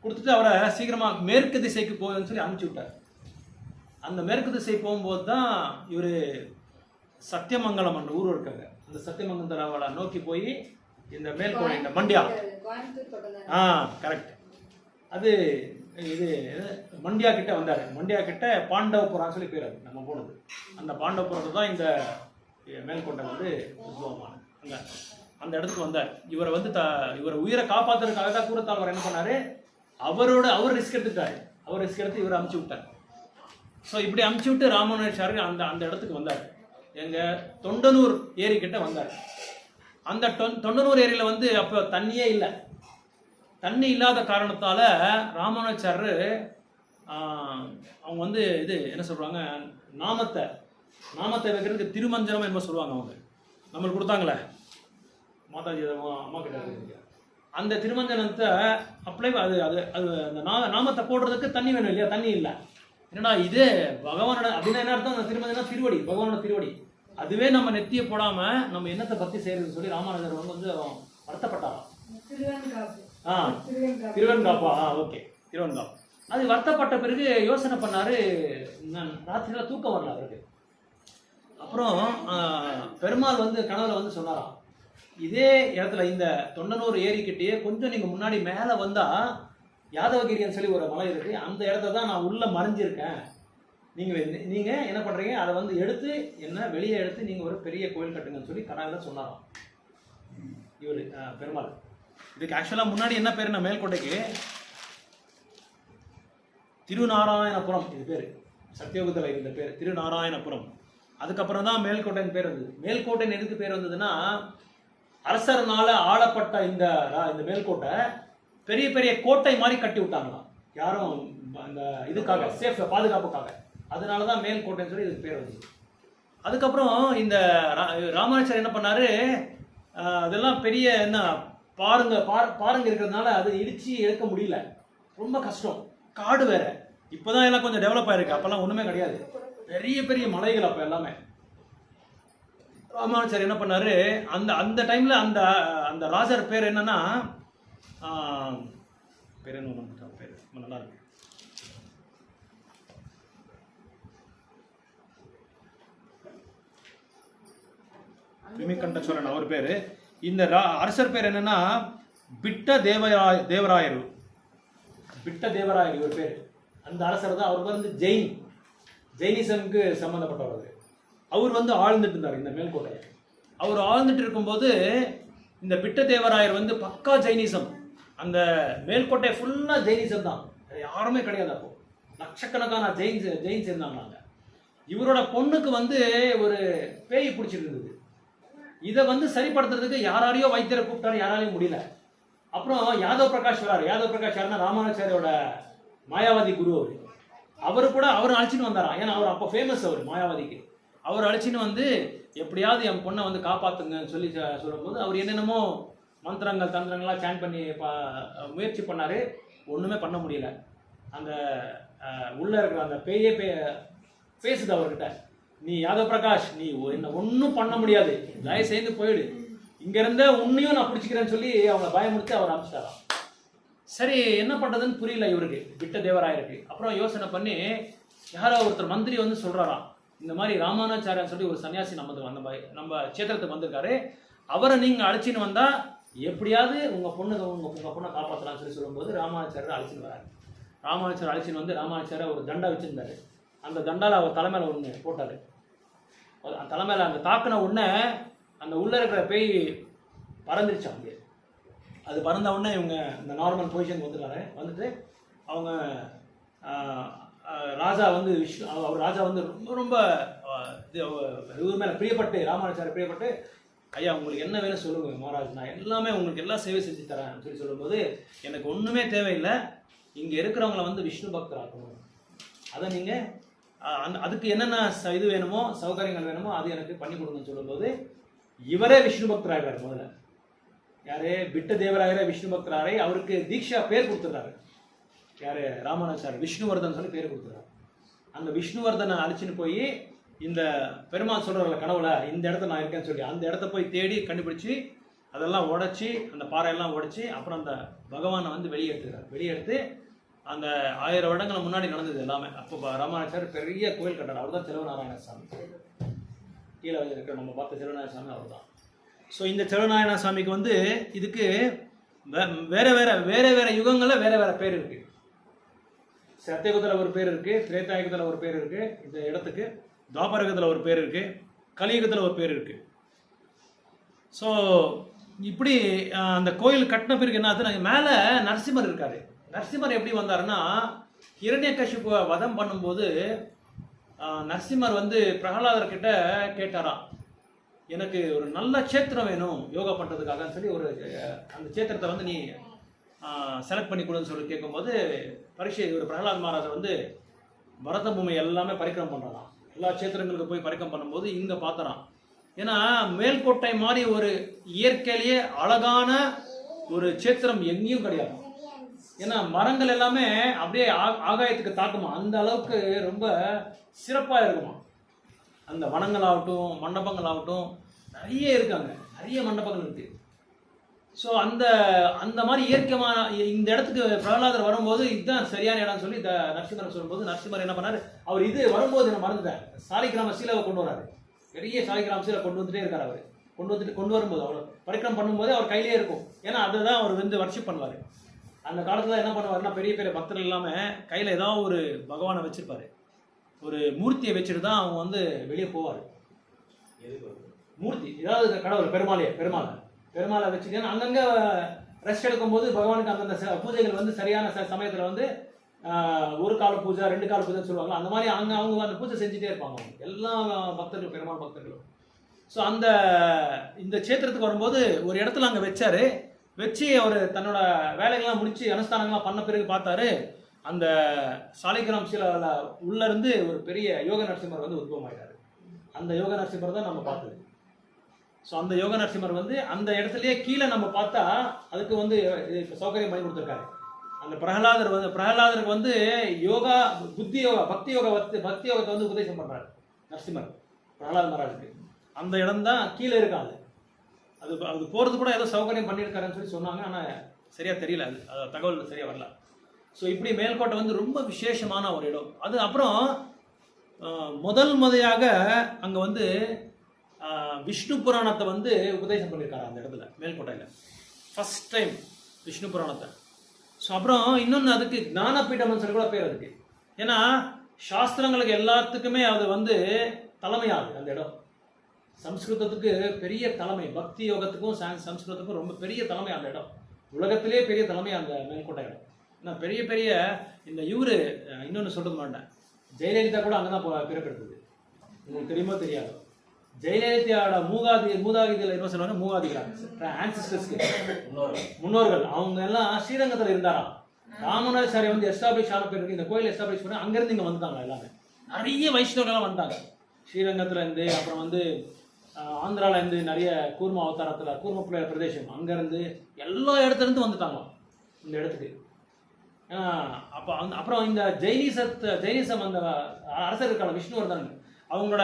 கொடுத்துட்டு அவரை சீக்கிரமாக மேற்கு திசைக்கு போகுதுன்னு சொல்லி அனுப்பிச்சு விட்டார். அந்த மேற்கு திசை போகும்போது தான் இவர் சத்தியமங்கலம் என்ற ஊர் இருக்காங்க, அந்த சத்தியமங்கலத்தை நோக்கி போய் இந்த மேல்கோட்டை, இந்த மண்டியா, கரெக்ட், அது இது மண்டியா கிட்ட வந்தார். மண்டியா கிட்ட பாண்டவபுரான்னு சொல்லி பேர், அது நம்ம போனது. அந்த பாண்டவபுரத்தை தான் இந்த மேல்கோட்டை வந்து உத்பவமானது. அந்த இடத்துக்கு வந்தார். இவரை வந்து இவரை உயிரை காப்பாற்றுறதுக்காக தான் கூரத்தாழ்வார் என்ன பண்ணாரு, அவர் ரிஸ்க் எடுத்துட்டாரு. அவர் ரிஸ்க் எடுத்து இவரை அமுச்சு விட்டார். ஸோ இப்படி அமுச்சு விட்டு ராமானுஜாச்சாரியர் அந்த இடத்துக்கு வந்தார். எங்க தொண்டனூர் ஏரி கிட்ட வந்தார். அந்த தொண்டனூர் ஏரியில வந்து அப்போ தண்ணியே இல்லை. தண்ணி இல்லாத காரணத்தால ராமானுஜாச்சாரியர் அவங்க வந்து இது என்ன சொல்றாங்க, நாமத்தை வைக்கிறதுக்கு திருமஞ்சனம் என்ன சொல்லுவாங்க, அவங்க நம்மளுக்கு கொடுத்தாங்களே மாதாஜி அம்மா கிட்ட, அந்த திருமஞ்சனத்தை அப்ளை அது அந்த நாமத்தை போடுறதுக்கு தண்ணி வேணும் இல்லையா, தண்ணி இல்லை. என்னடா இது பகவானோட அப்படின்னா என்ன அர்த்தம், அந்த திருமஞ்சனம் திருவடி, பகவானோட திருவடி, அதுவே நம்ம நெத்திய போடாம நம்ம என்னத்தை பத்தி செய்யறதுன்னு சொல்லி ராமானுஜர் வந்து வருத்தப்பட்டாராம். திருவெண்காப்பா, ஓகே, திருவெண்காப்பு. அது வருத்தப்பட்ட பிறகு யோசனை பண்ணாரு, ராத்திரியில தூக்கம் வரல அவருக்கு. அப்புறம் பெருமாள் வந்து கனவுல வந்து சொன்னாராம், இதே இடத்துல இந்த தொண்டனூர் ஏரிக்கிட்டேயே கொஞ்சம் நீங்கள் முன்னாடி மேலே வந்தால் யாதவகிரின்னு சொல்லி ஒரு மலை இருக்குது. அந்த இடத்த தான் நான் உள்ளே மறைஞ்சிருக்கேன். நீங்கள் என்ன பண்ணுறீங்க, அதை வந்து எடுத்து என்ன வெளியே எடுத்து நீங்கள் ஒரு பெரிய கோயில் கட்டுங்கன்னு சொல்லி கனவில் சொன்னாராம் இவர் பெருமாள். இதுக்கு ஆக்சுவலாக முன்னாடி என்ன பேருன்னா மேல்கோட்டைக்கு திருநாராயணபுரம் இது பேர். சத்தியோகத்தில் இருந்த பேர் திருநாராயணபுரம். அதுக்கப்புறம் தான் மேல்கோட்டைன்னு பேர் வந்தது. மேல்கோட்டைன்னு எதுக்கு பேர் வந்ததுன்னா அரசர்னால ஆளப்பட்ட இந்த மேல்கோட்டை பெரிய பெரிய கோட்டை மாதிரி கட்டி விட்டாங்களாம், யாரும் அந்த இதுக்காக சேஃப் பாதுகாப்புக்காக. அதனால தான் மேல்கோட்டைன்னு சொல்லி இதுக்கு பேர் வந்தது. அதுக்கப்புறம் இந்த ராமானுஜர் என்ன பண்ணாரு, அதெல்லாம் பெரிய என்ன பாருங்க இருக்கிறதுனால அது இடிச்சு எடுக்க முடியல, ரொம்ப கஷ்டம், காடு வேற. இப்போதான் எல்லாம் கொஞ்சம் டெவலப் ஆயிருக்கு, அப்பெல்லாம் ஒண்ணுமே கிடையாது, பெரிய பெரிய மலைகள் அப்ப எல்லாமே. ராமானுஜர் என்ன பண்ணாரு, அந்த டைம்ல அந்த ராஜர் பேர் என்னன்னா பேர் என்ன பேர் நல்லா இருக்கு, விமிகண்ட சோழன் அவர் பேரு. இந்த அரசர் பேர் என்னன்னா பிட்ட தேவராயர். பிட்ட தேவராயர் இவர் பேர். அந்த அரசர் தான். அவர் வந்து ஜெயினிசம்க்கு சம்பந்தப்பட்டவர். அவர் வந்து ஆழ்ந்துட்டு இருந்தார் இந்த மேல்கோட்டையை. அவர் ஆழ்ந்துட்டு இருக்கும்போது இந்த பிட்ட தேவராயர் வந்து பக்கா ஜெயினிசம், அந்த மேல்கோட்டை ஃபுல்லா ஜெயினிசம் தான், யாருமே கிடையாது. அப்போ லட்சக்கணக்கான ஜெயின்ஸ் இருந்தாங்க. இவரோட பொண்ணுக்கு வந்து ஒரு பேய் பிடிச்சிட்டு இருந்தது. இதை வந்து சரிப்படுத்துறதுக்கு யாராலையோ வைத்தியரை கூப்பிட்டாரு, யாராலையும் முடியல. அப்புறம் யாதவ் பிரகாஷ் வராரு. யாதவ் பிரகாஷ் யாருன்னா ராமானுஜாரியோட மாயாவாதி குரு. அவரு கூட அவர் அழைச்சின்னு வந்தாராம். ஏன்னா அவர் அப்போ ஃபேமஸ், அவர் மாயாவாதிக்கு. அவர் அழைச்சின்னு வந்து எப்படியாவது என் பொண்ணை வந்து காப்பாத்துங்கன்னு சொல்லி சொல்லும்போது அவர் என்னென்னமோ மந்திரங்கள் தந்திரங்கள்லாம் சேன் பண்ணி முயற்சி பண்ணாரு. ஒண்ணுமே பண்ண முடியல. அந்த உள்ள இருக்கிற அந்த பேயே பேசுது அவர்கிட்ட, நீ யாதவ் பிரகாஷ், நீ என்ன ஒன்றும் பண்ண முடியாது, தயவு செய்து போயிடு, இங்க இருந்த உன்னையும் நான் பிடிச்சிக்கிறேன்னு சொல்லி அவங்க பயமுறுத்தி அவர் அனுப்பிச்சிட்டாராம். சரி, என்ன பண்றதுன்னு புரியல இவருக்கு, பிட்ட தேவராயருக்கு. அப்புறம் யோசனை பண்ணி யாரோ ஒருத்தர் மந்திரி வந்து சொல்றாராம், இந்த மாதிரி ராமானுஜாரியான்னு சொல்லி ஒரு சன்னியாசி நம்ம சேத்திரத்துக்கு வந்திருக்காரு, அவரை நீங்க அழைச்சின்னு வந்தா எப்படியாவது உங்க பொண்ணை காப்பாற்றலாம்னு சொல்லி சொல்லும்போது ராமானுஜாரியர் அழைச்சின்னு வராரு. ராமானுஜர் அழைச்சின்னு வந்து ராமானுஜாரை ஒரு தண்டை வச்சிருந்தாரு. அந்த தண்டால அவர் தலைமையில ஒன்று போட்டாரு. தலைமையில அந்த தாக்குன உடனே அந்த உள்ள இருக்கிற பேய் பறந்துருச்சு. அவங்க அது பறந்த உடனே இவங்க இந்த நார்மல் பொசிஷன் வந்துட்டு அவங்க ராஜா வந்து அவர் ராஜா வந்து ரொம்ப ரொம்ப இவர் மேலே பிரியப்பட்டு, ராமானுஜாரை பிரியப்பட்டு, ஐயா உங்களுக்கு என்ன வேணும் சொல்லுங்க மகாராஜ், நான் எல்லாமே உங்களுக்கு எல்லாம் சேவை செஞ்சு தரேன் சொல்லி சொல்லும்போது, எனக்கு ஒன்றுமே தேவையில்லை, இங்கே இருக்கிறவங்கள வந்து விஷ்ணு பக்தர் ஆக்கணும், அதை நீங்கள் அதுக்கு என்னென்ன இது வேணுமோ சௌகரியங்கள் வேணுமோ அது எனக்கு பண்ணி கொடுங்கன்னு சொல்லும்போது இவரே விஷ்ணு பக்தராகிறார். முதல்ல யாரு, பிட்ட தேவராயரே விஷ்ணு பக்தராரை அவருக்கு தீக்ஷா பேர் கொடுத்துறாரு. யாரு, ராமானுஜாரி விஷ்ணுவர்தன் சொல்லி பேர் கொடுத்துறாரு. அந்த விஷ்ணுவர்தனை அழைச்சின்னு போய் இந்த பெருமாள் சொல்றாருல கனவுல இந்த இடத்த நான் இருக்கேன்னு சொல்லி அந்த இடத்த போய் தேடி கண்டுபிடிச்சி அதெல்லாம் உடைச்சி அந்த பாறையெல்லாம் உடைச்சி அப்புறம் அந்த பகவானை வந்து வெளியெடுத்து அந்த 1000 வருடங்கள் முன்னாடி நடந்தது எல்லாமே. அப்போ ராமானுஜர் பெரிய கோயில் கட்டார். அவர் தான் செல்வநாராயண சாமி. கீழே இருக்கிற நம்ம பார்த்த செல்வநாராயண சாமி அவர் தான். ஸோ இந்த செல்வநாராயண சாமிக்கு வந்து இதுக்கு வேற வேற யுகங்களில் வேற வேற பேர் இருக்கு. சத்தியகுதத்தில் ஒரு பேர் இருக்கு, திரேதாயுகத்தில் ஒரு பேர் இருக்கு, இந்த இடத்துக்கு துவாபரகத்தில் ஒரு பேர் இருக்கு, கலியுகத்தில் ஒரு பேர் இருக்கு. ஸோ இப்படி அந்த கோயில் கட்டின பிறகு என்ன ஆகுது, மேலே நரசிம்மர் இருக்காரு. நரசிம்மர் எப்படி வந்தாருன்னா, ஹிரண்யகசிபுவை வதம் பண்ணும்போது நரசிம்மர் வந்து பிரகலாதர்கிட்ட கேட்டாராம், எனக்கு ஒரு நல்ல சேத்திரம் வேணும் யோகா பண்ணுறதுக்காகன்னு சொல்லி ஒரு அந்த சேத்திரத்தை வந்து நீ செலக்ட் பண்ணி கொடுன்னு சொல்லி கேட்கும்போது ஒரு பிரகலாத் மகாராஜர் வந்து பரத பூமி எல்லாமே பரிக்கிரம் பண்ணுறாராம். எல்லா சேத்திரங்களுக்கு போய் பரிக்கம் பண்ணும்போது இங்கே பார்த்துறான். ஏன்னா மேல்கோட்டை மாதிரி ஒரு இயற்கையிலேயே அழகான ஒரு சேத்திரம் எங்கேயும் கிடையாது. ஏன்னா மரங்கள் எல்லாமே அப்படியே ஆகாயத்துக்கு தாக்குமா, அந்த அளவுக்கு ரொம்ப சிறப்பாக இருக்குமா. அந்த வனங்களாகட்டும் மண்டபங்களாகட்டும் நிறைய இருக்காங்க, நிறைய மண்டபங்கள் இருக்கு. ஸோ அந்த மாதிரி இயற்கையான இந்த இடத்துக்கு பிரகலாதர் வரும்போது இதுதான் சரியான இடம் சொல்லி நரசிம்மர் சொல்லும்போது நரசிம்மர் என்ன பண்ணாரு, அவர் இது வரும்போது நான் மறந்துட்டேன், சாலிகிராம சீலாவை கொண்டு வராரு. பெரிய சாலிகிராம சீலை கொண்டு வந்துட்டே இருக்காரு அவர். கொண்டு வரும்போது அவர் பரிக்கிரம் பண்ணும்போது அவர் கையிலே இருக்கும். ஏன்னா அதுதான் அவர் வந்து வர்ஷிப் பண்ணுவார். அந்த காலத்தில் என்ன பண்ணுவாருன்னா பெரிய பெரிய பக்தர்கள் இல்லாமல் கையில் ஏதாவது ஒரு பகவானை வச்சுருப்பார், ஒரு மூர்த்தியை வச்சுட்டு தான் அவங்க வந்து வெளியே போவார். மூர்த்தி ஏதாவது கடவுள் பெருமாளை வச்சுட்டு அங்கங்கே ரெஸ்ட் எடுக்கும்போது பகவானுக்கு அந்தந்த பூஜைகள் வந்து சரியான சமயத்தில் வந்து ஒரு கால பூஜை 2 கால பூஜைன்னு சொல்லுவாங்க. அந்த மாதிரி அவங்க அந்த பூஜை செஞ்சுட்டே இருப்பாங்க எல்லா பக்தர்களும், பெருமாள் பக்தர்களும். ஸோ இந்த சேத்திரத்துக்கு வரும்போது ஒரு இடத்துல அங்கே வச்சு அவர் தன்னோட வேலைகள்லாம் முடிச்சு அனுஷ்டானங்கள்லாம் பண்ண பிறகு பார்த்தாரு, அந்த சாலிகிராம் சீலாவில் உள்ளேருந்து ஒரு பெரிய யோக நரசிம்மர் வந்து உத்பவமாயிட்டார். அந்த யோக நரசிம்மர் தான் நம்ம பார்த்தது. ஸோ அந்த யோக நரசிம்மர் வந்து அந்த இடத்துலயே கீழே நம்ம பார்த்தா அதுக்கு வந்து இப்போ சௌகரியம் பண்ணி கொடுத்துருக்காரு. அந்த பிரகலாதருக்கு வந்து யோகா, புத்தி யோகா, பக்தி யோகத்தை வந்து உபதேசம் பண்றாரு நரசிம்மர் பிரகலாத் மகாராஜுக்கு. அந்த இடம் தான் கீழே இருக்காது. அது போகிறது கூட ஏதோ சௌகரியம் பண்ணியிருக்காருன்னு சொல்லி சொன்னாங்க. ஆனால் சரியாக தெரியல, அது தகவல் சரியாக வரல. ஸோ இப்படி மேல்கோட்டை வந்து ரொம்ப விசேஷமான ஒரு இடம். அது அப்புறம் முறையாக அங்கே வந்து விஷ்ணு புராணத்தை வந்து உபதேசம் பண்ணியிருக்காரு அந்த இடத்துல மேல்கோட்டையில் ஃபர்ஸ்ட் டைம் விஷ்ணு புராணத்தை. ஸோ அப்புறம் இன்னொன்று அதுக்கு ஞானபீடம்னு சொல்லி கூட பேர் அதுக்கு. ஏன்னா சாஸ்திரங்களுக்கு எல்லாத்துக்குமே அது வந்து தலைமையாகுது அந்த இடம். சம்ஸ்கிருதத்துக்கு பெரிய தலைமை, பக்தி யோகத்துக்கும் சம்ஸ்கிருதத்துக்கும் ரொம்ப பெரிய தலைமை அந்த இடம். உலகத்திலே பெரிய தலைமை அந்த மேல்கோட்டை இடம். ஏன்னா பெரிய பெரிய இந்த இன்னொன்று சொல்ல மாட்டேன், ஜெயலலிதா கூட அங்கே தான் பிறப்பெடுத்தது. உங்களுக்கு தெரியுமோ தெரியாது, ஜெயலலிதாவோட மூதாதிகள் என்ன சொல்லுவாங்க, மூதாதிகள் ஆன்சிஸ்டர்ஸ்க்கு முன்னோர்கள் அவங்க எல்லாம் ஸ்ரீரங்கத்தில் இருந்தாராம். ராமநாச்சாரி வந்து எஸ்டாப்ளிஷ் ஆன பேருக்கு இந்த கோயில் எஸ்டாப்ளிஷ் பண்ணி அங்கேருந்து இங்கே வந்துட்டாங்க. எல்லாமே நிறைய வைஷ்ணவர்கள்லாம் வந்துட்டாங்க ஸ்ரீரங்கத்தில் இருந்து. அப்புறம் வந்து ஆந்திராவில் இருந்து நிறைய கூர்ம அவதாரத்தில் கூர்ம பிரதேசம் அங்கேருந்து எல்லா இடத்துலேருந்து வந்துட்டாங்க இந்த இடத்துக்கு. அப்புறம் இந்த ஜெயினிசம் அந்த அரசர் இருக்காங்க விஷ்ணுவர்தன், அவங்களோட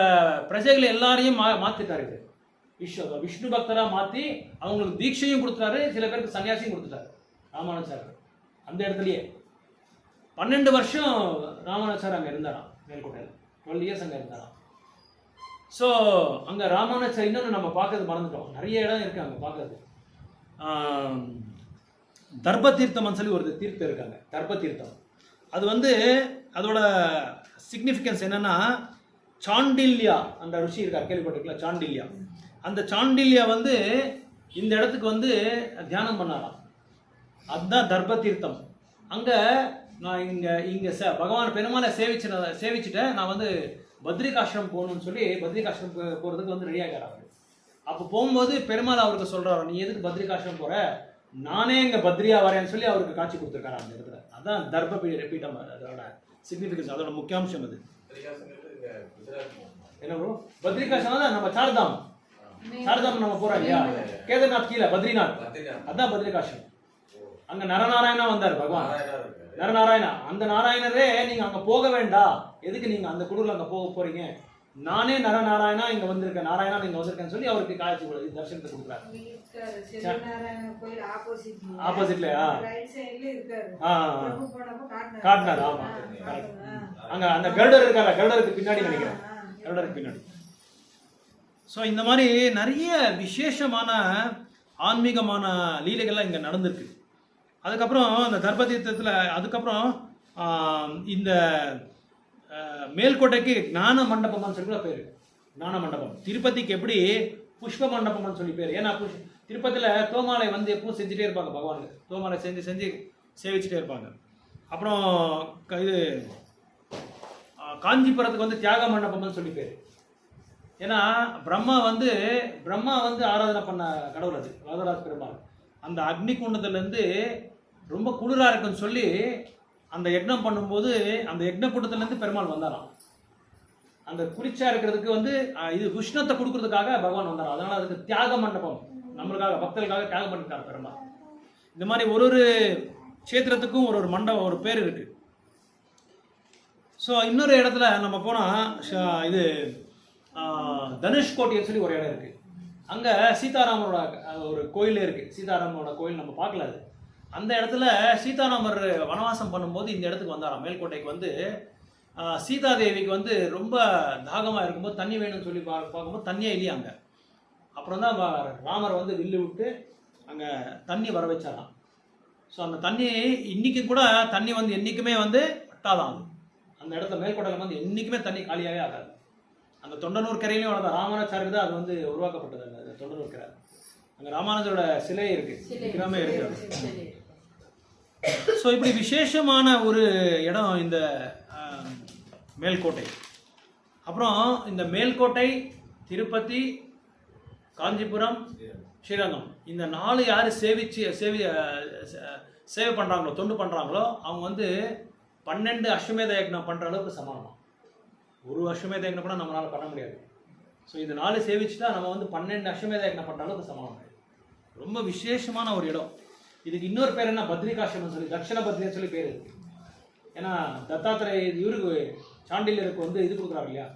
பிரஜைகளை எல்லாரையும் மாற்றிட்டாரு. விஷ்ணு பக்தராக மாற்றி அவங்களுக்கு தீட்சையும் கொடுத்துட்டாரு, சில பேருக்கு சன்னியாசியும் கொடுத்துட்டாரு ராமானுஜாச்சாரியர். அந்த இடத்துலையே 12 வருஷம் ராமானுஜாச்சாரியர் அங்கே இருந்தாராம் மேல்கோட்டையில், 12 இயர்ஸ் அங்கே இருந்தாராம். ஸோ அங்கே ராமானுஜாச்சாரியர் இன்னொன்று நம்ம பார்க்கறது மறந்துட்டோம், நிறைய இடம் இருக்குது அங்கே பார்க்கறது. தர்ப தீர்த்தம்னு சொல்லி ஒரு தீர்த்தம் இருக்காங்க, தர்ப தீர்த்தம். அது வந்து அதோட சிக்னிஃபிகன்ஸ் என்னன்னா, சாண்டில்யா அந்த ருஷி இருக்கார், கேள்விப்பட்டிருக்கல சாண்டில்யா. அந்த சாண்டில்யா வந்து இந்த இடத்துக்கு வந்து தியானம் பண்ணாராம். அதுதான் தர்ப தீர்த்தம். அங்கே நான் இங்கே பகவான் பெருமாளை சேவிச்சுட்டேன், நான் வந்து பத்ரிகாஷ்ரம் போகணும்னு சொல்லி பத்ரிகாஷ்ரம் போகிறதுக்கு வந்து ரெடி ஆகிறாரு. அப்போ போகும்போது பெருமாள் அவருக்கு சொல்கிறாரு, நீ எதுக்கு பத்ரிகாஷ்ரம் போகிற, நானே இங்கே பத்ரியா வரேன்னு சொல்லி அவருக்கு காட்சி கொடுத்துருக்காரு அந்த இடத்துல. அதான் தர்ப பீடம், அதோட சிக்னிஃபிகன்ஸ், அதோட முக்கியாம்சம் அது. என்ன ப்ரோ, பத்ரிகாஷ்ரம் தான் நம்ம சாரதாம் நம்ம போறோம் இல்லையா, கேதார்நாத் கீழே பத்ரிநாத், அதான் பத்ரிகாஷ்ரம். அங்க நரநாராயணா வந்தார் பகவான், நரநாராயணா. அந்த நாராயணரே நீங்க அங்க போக வேண்டாம், எதுக்கு நீங்க அந்த குழுல அங்க போறீங்க, நானே நரநாராயணா இங்க வந்திருக்கேன், நாராயணா நீங்க வந்திருக்கேன்னு சொல்லி அவருக்கு காட்சி தரிசனத்தை கொடுக்குறாரு. ஆப்போசிட்லயா காட்டினார். ஆமா, அங்க அந்த கருடர் இருக்காரு, கருடருக்கு பின்னாடி நினைக்கிறேன், கருடருக்கு பின்னாடி. ஸோ இந்த மாதிரி நிறைய விசேஷமான ஆன்மீகமான லீலைகள்லாம் இங்கே நடந்திருக்கு. அதுக்கப்புறம் அந்த தர்ப தீர்த்தத்தில் அதுக்கப்புறம் இந்த மேல்கோட்டைக்கு ஞான மண்டபம்னு சொல்லி கூட பேர். ஞான மண்டபம். திருப்பதிக்கு எப்படி புஷ்ப மண்டபம்னு சொல்லி பேர். ஏன்னா திருப்பதியில் தோமாலை வந்து எப்பவும் செஞ்சுட்டே இருப்பாங்க பகவானுக்கு, தோமாலை செஞ்சு சேவிச்சுட்டே இருப்பாங்க. அப்புறம் இது காஞ்சிபுரத்துக்கு வந்து தியாக மண்டபம்னு சொல்லி பேர். ஏன்னா பிரம்மா வந்து ஆராதனை பண்ண கடவுள் அது வரதராஜ பெருமாள். அந்த அக்னி குண்டத்துலேருந்து ரொம்ப குளிராக இருக்குன்னு சொல்லி அந்த யக்னம் பண்ணும்போது அந்த யக்ன குண்டத்துலேருந்து பெருமாள் வந்தாராம். அந்த குளிர்ச்சியா இருக்கிறதுக்கு வந்து இது உஷ்ணத்தை கொடுக்கறதுக்காக பகவான் வந்தாராம். அதனால அதுக்கு தியாக மண்டபம், நம்மளுக்காக பக்தர்களுக்காக தியாகம் பண்ணிருக்காரு பெருமாள். இந்த மாதிரி ஒரு கஷேத்திரத்துக்கும் ஒரு மண்டபம், ஒரு பேர் இருக்கு. ஸோ இன்னொரு இடத்துல நம்ம போனால் இது தனுஷ்கோட்டின்னு சொல்லி ஒரு இடம் இருக்குது. அங்கே சீதாராமரோட ஒரு கோயிலே இருக்குது. சீதாராமரோட கோயில் நம்ம பார்க்கல. அது அந்த இடத்துல சீதாராமர் வனவாசம் பண்ணும்போது இந்த இடத்துக்கு வந்தாராம், மேல்கோட்டைக்கு வந்து. சீதாதேவிக்கு வந்து ரொம்ப தாகமாக இருக்கும்போது தண்ணி வேணும்னு சொல்லி பார்க்கும்போது தண்ணியே இல்லையா அங்கே. அப்புறம் தான் ராமர் வந்து வில்லு விட்டு அங்கே தண்ணி வர வச்சாராம். ஸோ அந்த தண்ணி இன்றைக்கும் கூட தண்ணி வந்து என்றைக்குமே வந்து வட்டாதான். அந்த இடத்துல மேல்கோட்டையில் வந்து என்றைக்குமே தண்ணி காலியாகவே ஆகாது. அந்த தொண்டனூர் கரையிலையும் வளர்ந்த ராமானுஜாருக்கு தான் அது வந்து உருவாக்கப்பட்டது. அந்த தொண்டனூர் கரை அங்கே ராமானுஜரோட சிலை இருக்குது, விக்கிரமே இருக்குது. ஸோ இப்படி விசேஷமான ஒரு இடம் இந்த மேல்கோட்டை. அப்புறம் இந்த மேல்கோட்டை, திருப்பதி, காஞ்சிபுரம், ஸ்ரீரங்கம் இந்த 4 யார் சேவை பண்ணுறாங்களோ, தொண்டு பண்ணுறாங்களோ அவங்க வந்து 12 அஸ்வமேத யக்னம் பண்ணுற அளவுக்கு சமானமாக. ஒரு அஸ்வமேத யக்னம் கூட நம்மளால் பண்ண முடியாது. ஸோ இது 4 சேவிச்சுட்டா நம்ம வந்து 12 அஸ்வமேத யக்னம் பண்ணுற அளவுக்கு சமானம். ரொம்ப விசேஷமான ஒரு இடம். இதுக்கு இன்னொரு பேர் என்ன, பத்ரிகாசிரமம் சொல்லி, தட்சிண பத்ரின்னு சொல்லி பேர் இருக்கு. ஏன்னா தத்தாத்திரேய இவருக்கு சாண்டில்யருக்கு வந்து இது கொடுக்குறாரு இல்லையா,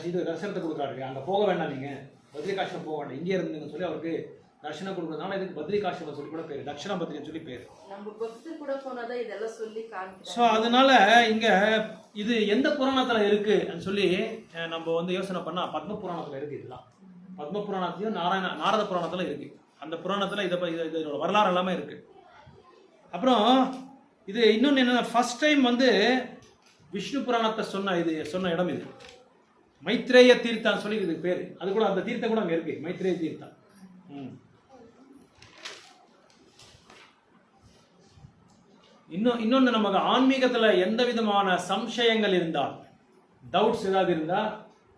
இது தரிசனத்தை கொடுக்குறாரு இல்லையா, அங்கே போக வேண்டாம், நீங்கள் பத்ரிகாசிரமம் போக வேண்டாம், இங்கே இருந்துன்னு சொல்லி அவருக்கு தர்ஷனம் கொடுக்குறதுனால இதுக்கு பத்ரிகாசிரமம் சொல்லி கூட பேர், தட்சிண பத்ரின்னு சொல்லி பேர். ஸோ அதனால இங்கே இது எந்த புராணத்தில் இருக்குது சொல்லி நம்ம வந்து யோசனை பண்ணால் பத்ம புராணத்தில் இருக்குது. இதெல்லாம் பத்ம புராணத்தையும் நாரத புராணத்தில் இருக்குது. அந்த புராணத்தில் இதோட வரலாறு எல்லாமே இருக்குது. அப்புறம் இது இன்னொன்று என்னென்னா, ஃபர்ஸ்ட் டைம் வந்து விஷ்ணு புராணத்தை சொன்ன இடம் இது மைத்ரேய தீர்த்தான்னு சொல்லி இதுக்கு பேர். அது கூட அந்த தீர்த்தம் கூட அங்கே இருக்குது, மைத்ரேய தீர்த்தம். இன்னொன்று நமக்கு ஆன்மீகத்தில் எந்த விதமான சம்சயங்கள் இருந்தால், டவுட்ஸ் ஏதாவது இருந்தால்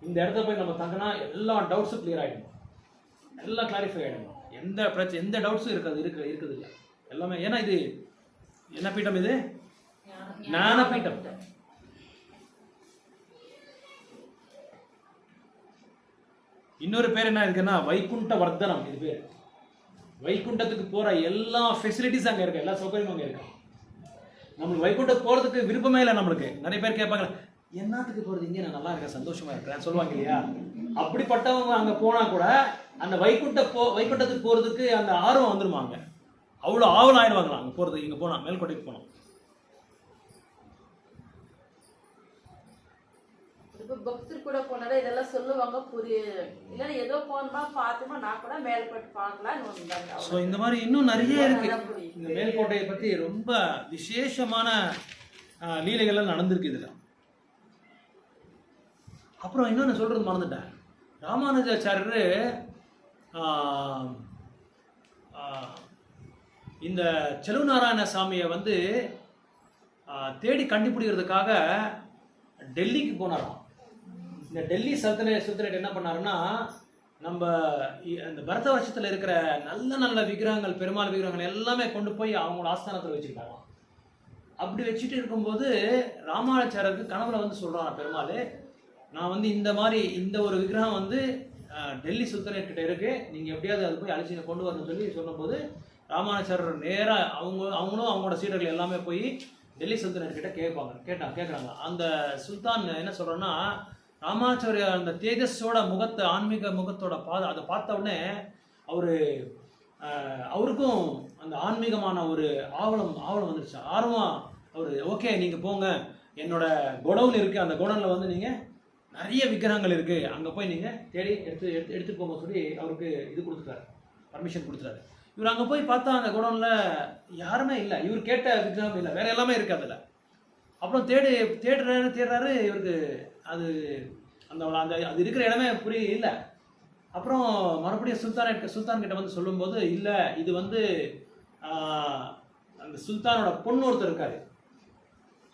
இந்த இடத்துல போய் நம்ம தங்கினா எல்லா டவுட்ஸும் கிளியர் ஆகிடும், எல்லாம் கிளாரிஃபை ஆகிடும். எந்த பிரச்சனை, எந்த டவுட்ஸும் இருக்குது இல்லை எல்லாமே. ஏன்னா இது என்ன பீட்டம், இது ஞானபீட்டம். இன்னொரு பேர் என்ன இருக்குன்னா வைகுண்ட வர்தனம். இது பேர் வைகுண்டத்துக்கு போற எல்லா ஃபெசிலிட்டிஸ் அங்கே இருக்கு, எல்லா சௌகரியமும் அங்கே இருக்கு. நம்மளுக்கு வைகுண்டத்துக்கு போறதுக்கு விருப்பமே இல்லை. நம்மளுக்கு நிறைய பேர் கேட்பாங்க, என்னத்துக்கு போறது, இங்கே நான் நல்லா இருக்கேன், சந்தோஷமா இருக்கிறேன் சொல்லுவாங்க இல்லையா. அப்படிப்பட்டவங்க அங்கே போனா கூட அந்த வைகுண்டத்துக்கு போறதுக்கு அந்த ஆர்வம் வந்துருமாங்க, அவ்வளோ ஆவல் ஆயிடுவாங்களா அங்கே போறது. இங்கே போனா மேல்கோட்டைக்கு போனோம். பக்தர் கூட போனதா இதெல்லாம் சொல்லுவாங்க, இல்லைன்னா ஏதோ போனோமா பார்த்துமா நான் கூட மேல்கோட்டை பார்க்கலான்னு வந்தாங்க. ஸோ இந்த மாதிரி இன்னும் நிறைய இருக்கு. இந்த மேல்கோட்டையை பற்றி ரொம்ப விசேஷமான லீலைகள்லாம் நடந்திருக்கு இதில். அப்புறம் இன்னொன்று சொல்றது மறந்துட்டேன். ராமானுஜாச்சாரியர் இந்த செலவு நாராயண சாமியை வந்து தேடி கண்டுபிடிக்கிறதுக்காக டெல்லிக்கு போனாராம். இந்த டெல்லி சுல்தானேட் என்ன பண்ணாருன்னா, நம்ம இந்த பரத வருஷத்தில் இருக்கிற நல்ல நல்ல விக்கிரகங்கள், பெருமாள் விக்கிரகங்கள் எல்லாமே கொண்டு போய் அவங்களோட ஆஸ்தானத்தில் வச்சுக்கிட்டாங்களாம். அப்படி வச்சுட்டு இருக்கும்போது ராமானுஜாச்சாரியருக்கு கனவுல வந்து சொல்கிறான் பெருமாள், நான் வந்து இந்த ஒரு விக்கிரகம் வந்து டெல்லி சுல்தானேட் கிட்ட இருக்கு, நீங்கள் எப்படியாவது அது போய் அழைச்சி கொண்டு வரணும்னு சொல்லி சொன்னபோது ராமானுஜாச்சாரியர் நேராக அவங்களும் அவங்களோட சீடர்கள் எல்லாமே போய் டெல்லி சுல்தானேட் கிட்ட கேட்குறாங்க. அந்த சுல்தான் என்ன சொல்கிறோன்னா, ராமாச்சாரியார் அந்த தேஜஸோட முகத்தை, ஆன்மீக முகத்தோட அதை பார்த்த உடனே அவருக்கும் அந்த ஆன்மீகமான ஒரு ஆவலம் வந்துருச்சு, ஆர்வம். அவர் ஓகே நீங்கள் போங்க, என்னோட குடவுன் இருக்குது, அந்த குடவுனில் வந்து நீங்கள் நிறைய விக்கிரகங்கள் இருக்குது, அங்கே போய் நீங்கள் தேடி எடுத்துகிட்டு போங்க சொல்லி அவருக்கு இது கொடுத்துட்டாரு, பர்மிஷன் கொடுத்துட்டாரு. இவர் அங்கே போய் பார்த்தா அந்த குடவுனில் யாருமே இல்லை, இவர் கேட்ட விக்கிரகம் இல்லை, வேற எல்லாமே இருக்குது அதில். அப்புறம் தேடுறாரு இவருக்கு அது அது இருக்கிற இடமே இல்லை. அப்புறம் மறுபடியும் சுல்தான் கிட்ட வந்து சொல்லும்போது, இல்லை இது வந்து அந்த சுல்தானோட பொண்ணு ஒருத்தர் இருக்காரு,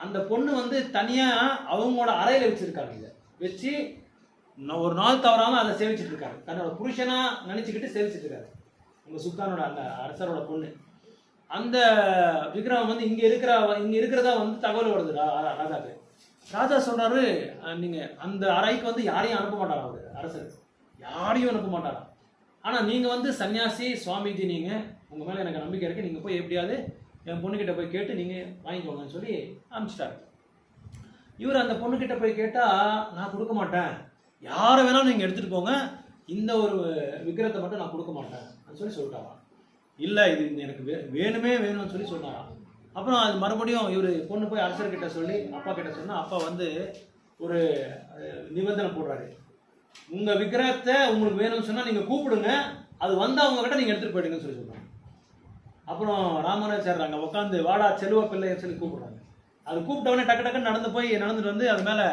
அந்த பொண்ணு வந்து தனியாக அவங்களோட அறையில் வச்சுருக்காங்க. இதை வச்சு ஒரு நாள் தவறாமல் அதை சேவிச்சுட்டு இருக்காரு, தன்னோட புருஷனா நினச்சிக்கிட்டு சேவிச்சுட்டு இருக்காரு உங்கள் சுல்தானோட அந்த அரசரோட பொண்ணு. அந்த விக்கிரகம் வந்து இங்கே இருக்கிறதா வந்து தகவல் வருது ராஜாக்கு. ராஜா சொல்றாரு, நீங்கள் அந்த அறைக்கு வந்து யாரையும் அனுப்ப மாட்டாரா, அவர் அரசர் யாரையும் அனுப்ப மாட்டாரா, ஆனால் நீங்கள் வந்து சன்னியாசி சுவாமிஜி, நீங்கள் உங்கள் மேலே எனக்கு நம்பிக்கை இருக்குது, நீங்கள் போய் எப்படியாவது என் பொண்ணுக்கிட்ட போய் கேட்டு நீங்கள் வாங்கிக்கோங்கன்னு சொல்லி அனுப்பிச்சிட்டாரு. இவர் அந்த பொண்ணுக்கிட்ட போய் கேட்டால், நான் கொடுக்க மாட்டேன், யாரை வேணாலும் நீங்கள் எடுத்துகிட்டு போங்க, இந்த ஒரு விக்கிரகத்தை மட்டும் நான் கொடுக்க மாட்டேன் சொல்லி சொல்லிட்டாராம். இல்லை இது எனக்கு வேணும்னு சொல்லி சொன்னாராம். அப்புறம் அது மறுபடியும் இவர் பொண்ணு போய் அரசர்கிட்ட சொல்லி அப்பா கிட்ட சொன்னால், அப்பா வந்து ஒரு நிபந்தனை போடுறாரு, உங்கள் விக்கிரகத்தை உங்களுக்கு வேணும்னு சொன்னால் நீங்கள் கூப்பிடுங்க, அது வந்தால் உங்ககிட்ட நீங்கள் எடுத்துகிட்டு போயிடுங்கன்னு சொல்லி சொல்கிறாங்க. அப்புறம் ராமானுஜர் அங்கே உட்காந்து வாடா செல்வ பிள்ளைன்னு சொல்லி கூப்பிடுறாங்க. அது கூப்பிட்டவொடனே டக்கு டக்குன்னு நடந்துட்டு வந்து அது மேலே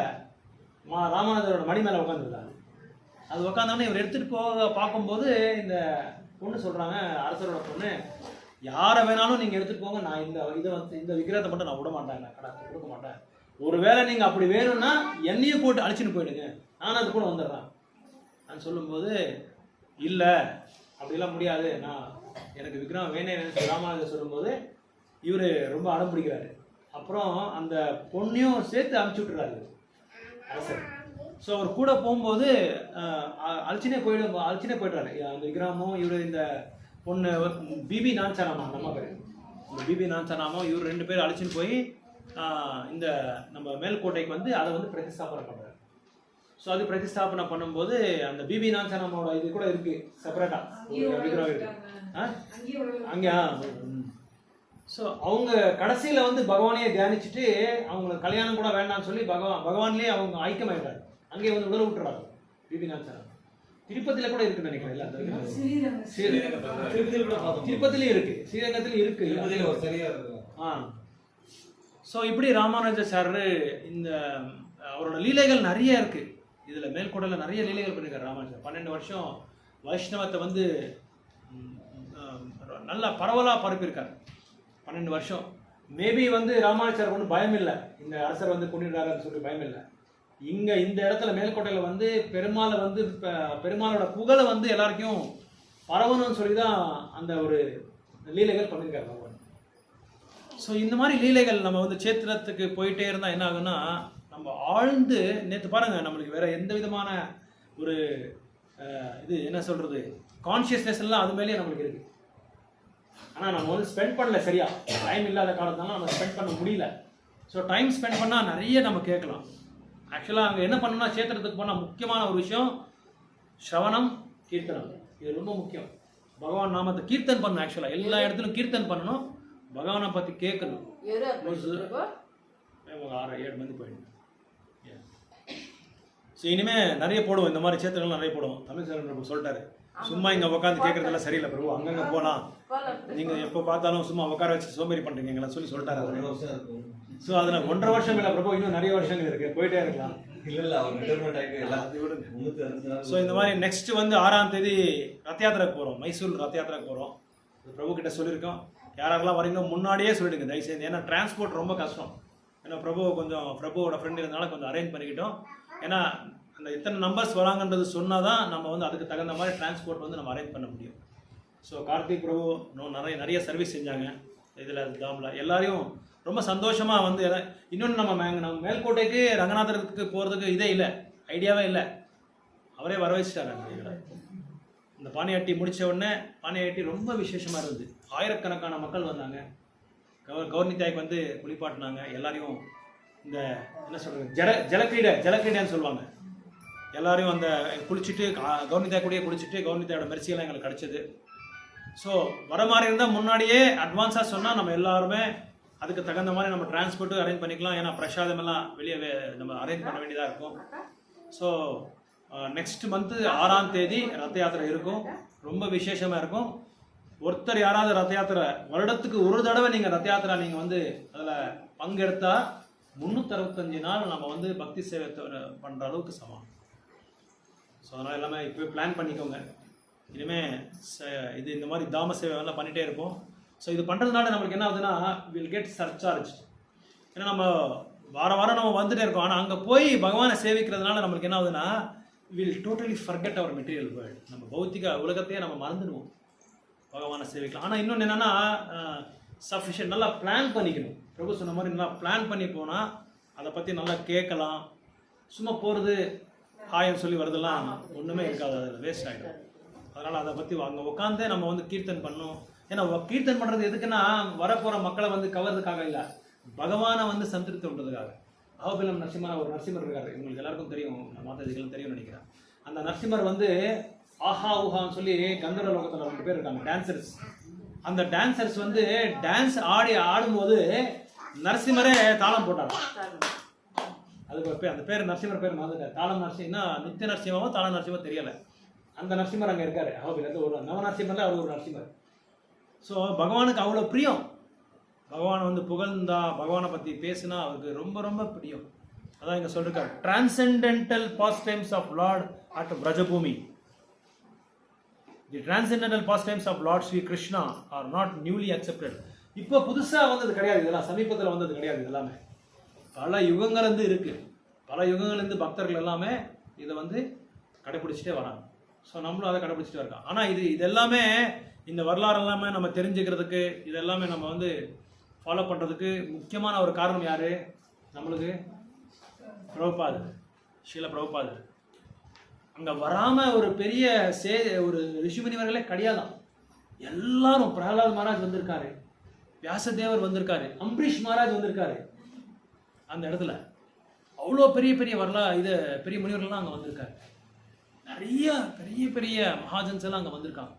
ராமானுஜரோட மடி மேலே உட்காந்துருக்காங்க. அது உட்காந்தவொடனே இவர் எடுத்துகிட்டு போக பார்க்கும்போது இந்த பொண்ணு சொல்கிறாங்க, அரசரோட பொண்ணு, யாரை வேணாலும் நீங்கள் எடுத்துகிட்டு போங்க, நான் இந்த விக்கிரகத்தை மட்டும் நான் விட மாட்டேன், நான் கடை கொடுக்க மாட்டேன். ஒருவேளை நீங்கள் அப்படி வேணும்னா என்னையும் போட்டு அழிச்சுன்னு போயிடுங்க, நானும் அது கூட வந்துடுறேன். நான் சொல்லும்போது இல்லை அப்படிலாம் முடியாது, நான் எனக்கு விக்ரம் வேணேன்னு ராமானுஜர் சொல்லும்போது இவர் ரொம்ப அடம் பிடிக்கிறாரு. அப்புறம் அந்த பொண்ணையும் சேர்த்து அனுப்பிச்சி விட்டுறாரு அரசர். ஸோ அவர் கூட போகும்போது அழிச்சினே போயிடுறாரு அந்த விக்ரமும் இவர் இந்த பொண்ணு பிபி நான்சனாமா நம்ம பேர் இந்த பிபி நான்சனாமா இவர் 2 பேர் அழிச்சின்னு போய் இந்த நம்ம மேல்கோட்டைக்கு வந்து அதை வந்து பிரதிஸ்தாபனை பண்ணுறாரு. ஸோ அது பிரதிஸ்தாபனை பண்ணும்போது அந்த பிபி நான்சனாமோட இது கூட இருக்கு செப்பரேட்டாக விக்ரம் இருக்கு அங்கே. ஸோ அவங்க கடைசியில் வந்து பகவானையே தியானிச்சுட்டு அவங்களுக்கு கல்யாணம் கூட வேண்டாம்னு சொல்லி பகவான்லேயே அவங்க ஐக்கியமாயிட்டாரு. அங்கேயே வந்து உடல் விட்டுறாங்க பிபி நான்சனாமா. திருப்பதியில் கூட இருக்குன்னு நினைக்கிறேன், இல்லை திருப்பதிலையும் இருக்கு, ஸ்ரீரங்கத்திலையும் இருக்கு. ஸோ இப்படி ராமானுஜாச்சாரர் இந்த அவரோட லீலைகள் நிறைய இருக்கு. இதில் மேல்கோட்டையில் நிறைய லீலைகள் பண்ணியிருக்காரு ராமானுஜர். 12 வருஷம் வைஷ்ணவத்தை வந்து நல்லா பரவலாக பரப்பியிருக்காரு 12 வருஷம். மேபி வந்து ராமானுஜர் ஒன்றும் பயம் இல்லை, இந்த அரசர் வந்து கொண்டுடுறாருன்னு சொல்லி பயம் இல்லை. இங்கே இந்த இடத்துல மேல்கோட்டையில் வந்து பெருமாளோட புகழை வந்து எல்லாருக்கும் பரவணும்னு சொல்லி தான் அந்த ஒரு லீலைகள் பண்ணியிருக்காரு பகவான். ஸோ இந்த மாதிரி லீலைகள் நம்ம வந்து சேத்திரத்துக்கு போயிட்டே இருந்தால் என்ன ஆகுன்னா, நம்ம ஆழ்ந்து நேற்று பாருங்கள், நம்மளுக்கு வேற எந்த விதமான ஒரு இது என்ன சொல்கிறது கான்ஷியஸ்னஸ் எல்லாம் அது மேலேயே நம்மளுக்கு இருக்குது. ஆனால் நம்ம வந்து ஸ்பெண்ட் பண்ணல, சரியா டைம் இல்லாத காலத்தால நம்ம ஸ்பெண்ட் பண்ண முடியல. ஸோ டைம் ஸ்பெண்ட் பண்ணால் நிறைய நம்ம கேட்கலாம். ஆக்சுவலாக அங்கே என்ன பண்ணணும்னா, சேத்திரத்துக்கு போனால் முக்கியமான ஒரு விஷயம் ஸ்ரவணம், கீர்த்தனம். இது ரொம்ப முக்கியம். பகவான் நாமத்தை கீர்த்தன் பண்ணணும். ஆக்சுவலாக எல்லா இடத்துலையும் கீர்த்தன் பண்ணணும், பகவானை பற்றி கேட்கணும். 6-7 மந்தி போயிடுங்க. ஸோ இனிமேல் நிறைய போடுவோம், இந்த மாதிரி சேத்திரங்கள் நிறைய போடுவோம். தமிழ் சார் பிரபு சொல்லிட்டாரு, சும்மா இங்கே உட்காந்து கேட்கறதெல்லாம் சரியில்லை பிரபு, அங்கங்கே போகலாம், நீங்கள் எப்போ பார்த்தாலும் சும்மா உட்கார வச்சு சோம்பேறி பண்ணுறீங்களா சொல்லி சொல்லிட்டாரு அவர். ஸோ அதில் 1.5 வருஷம் இல்லை பிரபு, இன்னும் நிறைய வருஷங்கள் இருக்குது, போயிட்டே இருக்கலாம். ஸோ இந்த மாதிரி நெக்ஸ்ட் வந்து 6ஆம் தேதி ரத்த யாத்திரைக்கு போகிறோம், மைசூர் ரத்த யாத்திரைக்கு போகிறோம். பிரபு கிட்ட சொல்லியிருக்கோம், யாரெல்லாம் வரீங்களோ முன்னாடியே சொல்லிடுங்க தயவுசெய்து. ஏன்னா டிரான்ஸ்போர்ட் ரொம்ப கஷ்டம். ஏன்னா பிரபுவோட ஃப்ரெண்ட் இருந்தனால கொஞ்சம் அரேஞ்ச் பண்ணிக்கிட்டோம். ஏன்னா அந்த எத்தனை நம்பர்ஸ் வராங்கன்றது சொன்னால் தான் நம்ம வந்து அதுக்கு தகுந்த மாதிரி டிரான்ஸ்போர்ட் வந்து நம்ம அரேஞ்ச் பண்ண முடியும். ஸோ கார்த்திக் பிரபு நிறைய சர்வீஸ் செஞ்சாங்க இதில் தாமில். எல்லாரையும் ரொம்ப சந்தோஷமாக வந்து இன்னொன்று நம்ம மேல்கோட்டைக்கு ரங்கநாதருக்கு போகிறதுக்கு இதே இல்லை, ஐடியாவே இல்லை, அவரே வர வச்சுட்டாங்க. இந்த பானையாட்டி முடித்த உடனே பானையாட்டி ரொம்ப விசேஷமாக இருந்தது. ஆயிரக்கணக்கான மக்கள் வந்தாங்க. கௌர்னித்தாய்க்கு வந்து குளிப்பாட்டினாங்க எல்லாரையும். இந்த என்ன சொல்கிறது ஜலக்கிரீடான்னு சொல்லுவாங்க. எல்லாரையும் அந்த குளிச்சுட்டு கௌர்னித்தாய் கூடயே குளிச்சுட்டு கௌர்னித்தாயோட மெர்சியெல்லாம் எங்களுக்கு கிடச்சிது. ஸோ வர மாதிரி இருந்தால் முன்னாடியே அட்வான்ஸாக சொன்னால் நம்ம எல்லாருமே அதுக்கு தகுந்த மாதிரி நம்ம டிரான்ஸ்போர்ட்டு அரேஞ்ச் பண்ணிக்கலாம். ஏன்னா பிரசாதம் எல்லாம் வெளியே நம்ம அரேஞ்ச் பண்ண வேண்டியதாக இருக்கும். ஸோ நெக்ஸ்ட் மந்த்து 6ஆம் தேதி ரத்த யாத்திரை இருக்கும், ரொம்ப விசேஷமாக இருக்கும். ஒருத்தர் யாராவது ரத்த யாத்திரை வருடத்துக்கு ஒரு தடவை நீங்கள் ரத்த யாத்திரை நீங்கள் வந்து அதில் பங்கெடுத்தால் 365 நாள் நம்ம வந்து பக்தி சேவை பண்ணுற அளவுக்கு சமம். ஸோ அதனால் எல்லாமே இப்போ பிளான் பண்ணிக்கோங்க. இனிமேல் இந்த மாதிரி தாம சேவை எல்லாம் பண்ணிகிட்டே இருப்போம். ஸோ இது பண்ணுறதுனால நம்மளுக்கு என்ன ஆகுதுன்னா, வில் கெட் சர்சார்ஜ். ஏன்னா நம்ம வாரம் நம்ம வந்துகிட்டே இருக்கோம். ஆனால் அங்கே போய் பகவானை சேவிக்கிறதுனால நம்மளுக்கு என்ன ஆகுதுன்னா, will totally forget our material world. நம்ம பௌத்திக உலகத்தையே நம்ம மறந்துடுவோம், பகவானை சேவிக்கலாம். ஆனால் இன்னொன்று என்னென்னா, சஃபிஷியன்ட் நல்லா பிளான் பண்ணிக்கணும். பிரபு சொன்ன மாதிரி நல்லா பிளான் பண்ணி போனால் அதை பற்றி நல்லா கேட்கலாம். சும்மா போகிறது ஹாயன்னு சொல்லி வருதெல்லாம் ஒன்றுமே இருக்காது, அதில் வேஸ்ட் ஆகிடும். அதனால் அதை பற்றி அங்கே உட்காந்தே நம்ம வந்து கீர்த்தன் பண்ணணும். ஏன்னா கீர்த்தன் பண்ணுறது எதுக்குன்னா, வரப்போகிற மக்களை வந்து கவர்றதுக்காக இல்லை, பகவானை வந்து சந்திரித்து விடுறதுக்காக. அகோபிலம் நரசிம்மர், ஒரு நரசிம்மர் இருக்காரு, உங்களுக்கு எல்லாருக்கும் தெரியும், மாதாஜிகளும் தெரியும்னு நினைக்கிறேன். அந்த நரசிம்மர் வந்து ஆஹா ஊஹான்னு சொல்லி கந்தர்வ லோகத்தில் 2 பேர் இருக்காங்க, டான்சர்ஸ். அந்த டான்சர்ஸ் வந்து டான்ஸ் ஆடும்போது நரசிம்மரே தாளம் போட்டாங்க. அது அந்த பேர் நரசிம்மர் பேர் மறந்துட்டார். தாளம் நரசிம்னா நித்திய நரசிம்மாவோ தாள நரசிம்மோ தெரியலை. அந்த நரசிம்மர் அங்கே இருக்கார். அகோபிலேருந்து ஒரு நவநரசிம்மரில் அவர் ஒரு நரசிம்மர். ஸோ பகவானுக்கு அவ்வளோ பிரியம். பகவான் வந்து புகழ்ந்தா, பகவானை பற்றி பேசினா அவருக்கு ரொம்ப ரொம்ப பிடிக்கும். அதான் இங்கே சொல்லிருக்காரு, transcendental pastimes of lord at Brajabhumi. The transcendental pastimes of lord Sri Krishna are not newly accepted. இப்போ புதுசாக வந்தது கிடையாது, இதெல்லாம் சமீபத்தில் வந்தது கிடையாது. இது எல்லாமே பல யுகங்கள்லேருந்து இருக்குது. பல யுகங்கள்லேருந்து பக்தர்கள் எல்லாமே இதை வந்து கடைப்பிடிச்சிட்டே வராங்க. ஸோ நம்மளும் அதை கடைப்பிடிச்சிட்டே இருக்கோம். ஆனால் இது எல்லாமே இந்த வரலாறு எல்லாமே நம்ம தெரிஞ்சுக்கிறதுக்கு, இது எல்லாமே நம்ம வந்து ஃபாலோ பண்ணுறதுக்கு முக்கியமான ஒரு காரணம் யார்? நம்மளுக்கு பிரபுபாதர், ஸ்ரீல பிரபுபாதர். அங்கே வராமல் ஒரு பெரிய ஒரு ரிஷிமுனிவர்களே கிடையாதான். எல்லாரும், பிரகலாத் மகாராஜ் வந்திருக்காரு, வியாசதேவர் வந்திருக்காரு, அம்பரீஷ் மகாராஜ் வந்திருக்காரு. அந்த இடத்துல அவ்வளோ பெரிய பெரிய பெரிய முனிவர்கள்லாம் அங்கே வந்திருக்காரு. நிறைய பெரிய பெரிய மகாஜன்ஸ் எல்லாம் அங்கே வந்திருக்காங்க,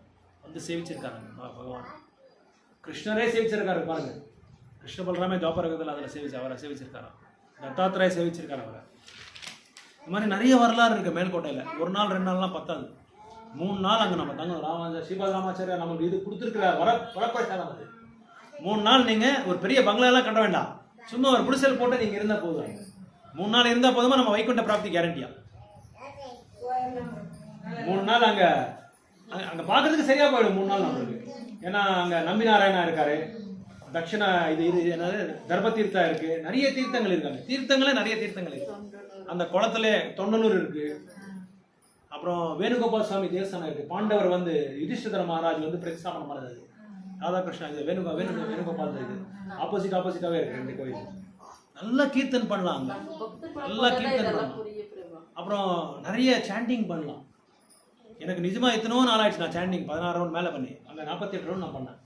வந்து சேவிச்சிருக்காங்க பகவான். கிருஷ்ணரே சேவிச்சிருக்காரு பாருங்க. கிருஷ்ண பலராமே துவாபரகத்தில் அதில் அவரை சேவிச்சிருக்காராம். தத்தாத்திரேய சேவிச்சிருக்காரு அவரை. இந்த மாதிரி நிறைய வரலாறு இருக்குது மேல்கோட்டையில். ஒரு நாள் 2 நாள்லாம் பத்தாது, 3 நாள் அங்கே நம்ம தங்கணும். ஸ்ரீபாத ராமாச்சாரியா நமக்கு இது கொடுத்துருக்கிற வரப்பிரசாதம் அது. 3 நாள் நீங்கள் ஒரு பெரிய பங்களாலாம் கட்ட வேண்டாம், சும்மா ஒரு குடிசல் போட்டு நீங்கள் இருந்தால் போதும். 3 நாள் இருந்தால் போதுமா நம்ம வைகுண்ட பிராப்தி கேரண்டியா. 3 நாள் அங்கே பார்க்கறதுக்கு சரியா போயிடும் 3 நாள் நம்மளுக்கு. ஏன்னா அங்கே நம்பி நாராயணா இருக்காரு, தட்சிணா இது என்னது தர்ப தீர்த்தா இருக்கு, நிறைய தீர்த்தங்கள் இருக்காங்க. தீர்த்தங்களே நிறைய தீர்த்தங்கள் இருக்கு. அந்த குளத்துல தொண்டனூர் இருக்கு. அப்புறம் வேணுகோபால் சுவாமி தேவஸ்தானம் இருக்கு. பாண்டவர் வந்து யுதிஷ்டிர மகாராஜ் வந்து பிரதிஷ்டாபனம் பண்ணது. ராதாகிருஷ்ணா இது வேணுகோபால் இது ஆப்போசிட்டாவே இருக்கு 2 கோயில். நல்லா கீர்த்தன் பண்ணலாம், நல்லா கீர்த்தன் பண்ணலாம். அப்புறம் நிறைய சாண்டிங் பண்ணலாம். எனக்கு நிஜமா எத்தனோ நாள் ஆயிடுச்சு நான் சாண்டிங் 16 ரவுண்ட் மேலே பண்ணி. அங்கே 48 ரவுண்ட் நான் பண்ணேன்.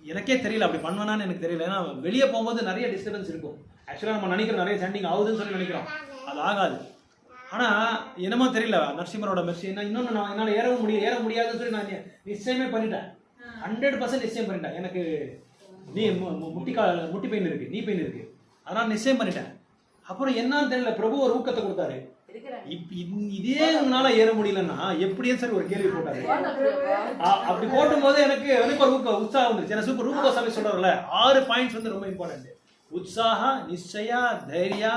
எனக்கே தெரியல அப்படி பண்ணுவேனான்னு எனக்கு தெரியல. ஏன்னா வெளியே போகும்போது நிறைய டிஸ்டர்பன்ஸ் இருக்கும். ஆக்சுவலாக நம்ம நினைக்கிறோம் நிறைய சாண்டிங் ஆகுதுன்னு சொல்லி நினைக்கிறோம், அது ஆகாது. ஆனால் என்னமோ தெரியல, நரசிம்மரோட மெர்சி என்ன இன்னொன்று நான் என்னால் ஏற முடியாதுன்னு சொல்லி நான் நிச்சயமே பண்ணிட்டேன். 100% நிச்சயம் பண்ணிட்டேன். எனக்கு முட்டி பெயின் இருக்கு, நீ பெயின் இருக்கு, அதனால் நிச்சயம் பண்ணிட்டேன். அப்புறம் என்னன்னு தெரியல, பிரபு ஒரு ஊக்கத்தை கொடுத்தாரு. இதே உங்களால ஏற முடியலன்னா எப்படியும் சரி ஒரு கேள்வி போட்டாரு. அப்படி போட்டும் போது எனக்கு ஒரு உற்சாகம் வந்துருச்சு. சூப்பர் ரூப கோசாமி சொல்றாருல 6 பாயிண்ட்ஸ் வந்து ரொம்ப இம்பார்ட்டன்ட். உற்சாக, நிச்சயா, தைரியா,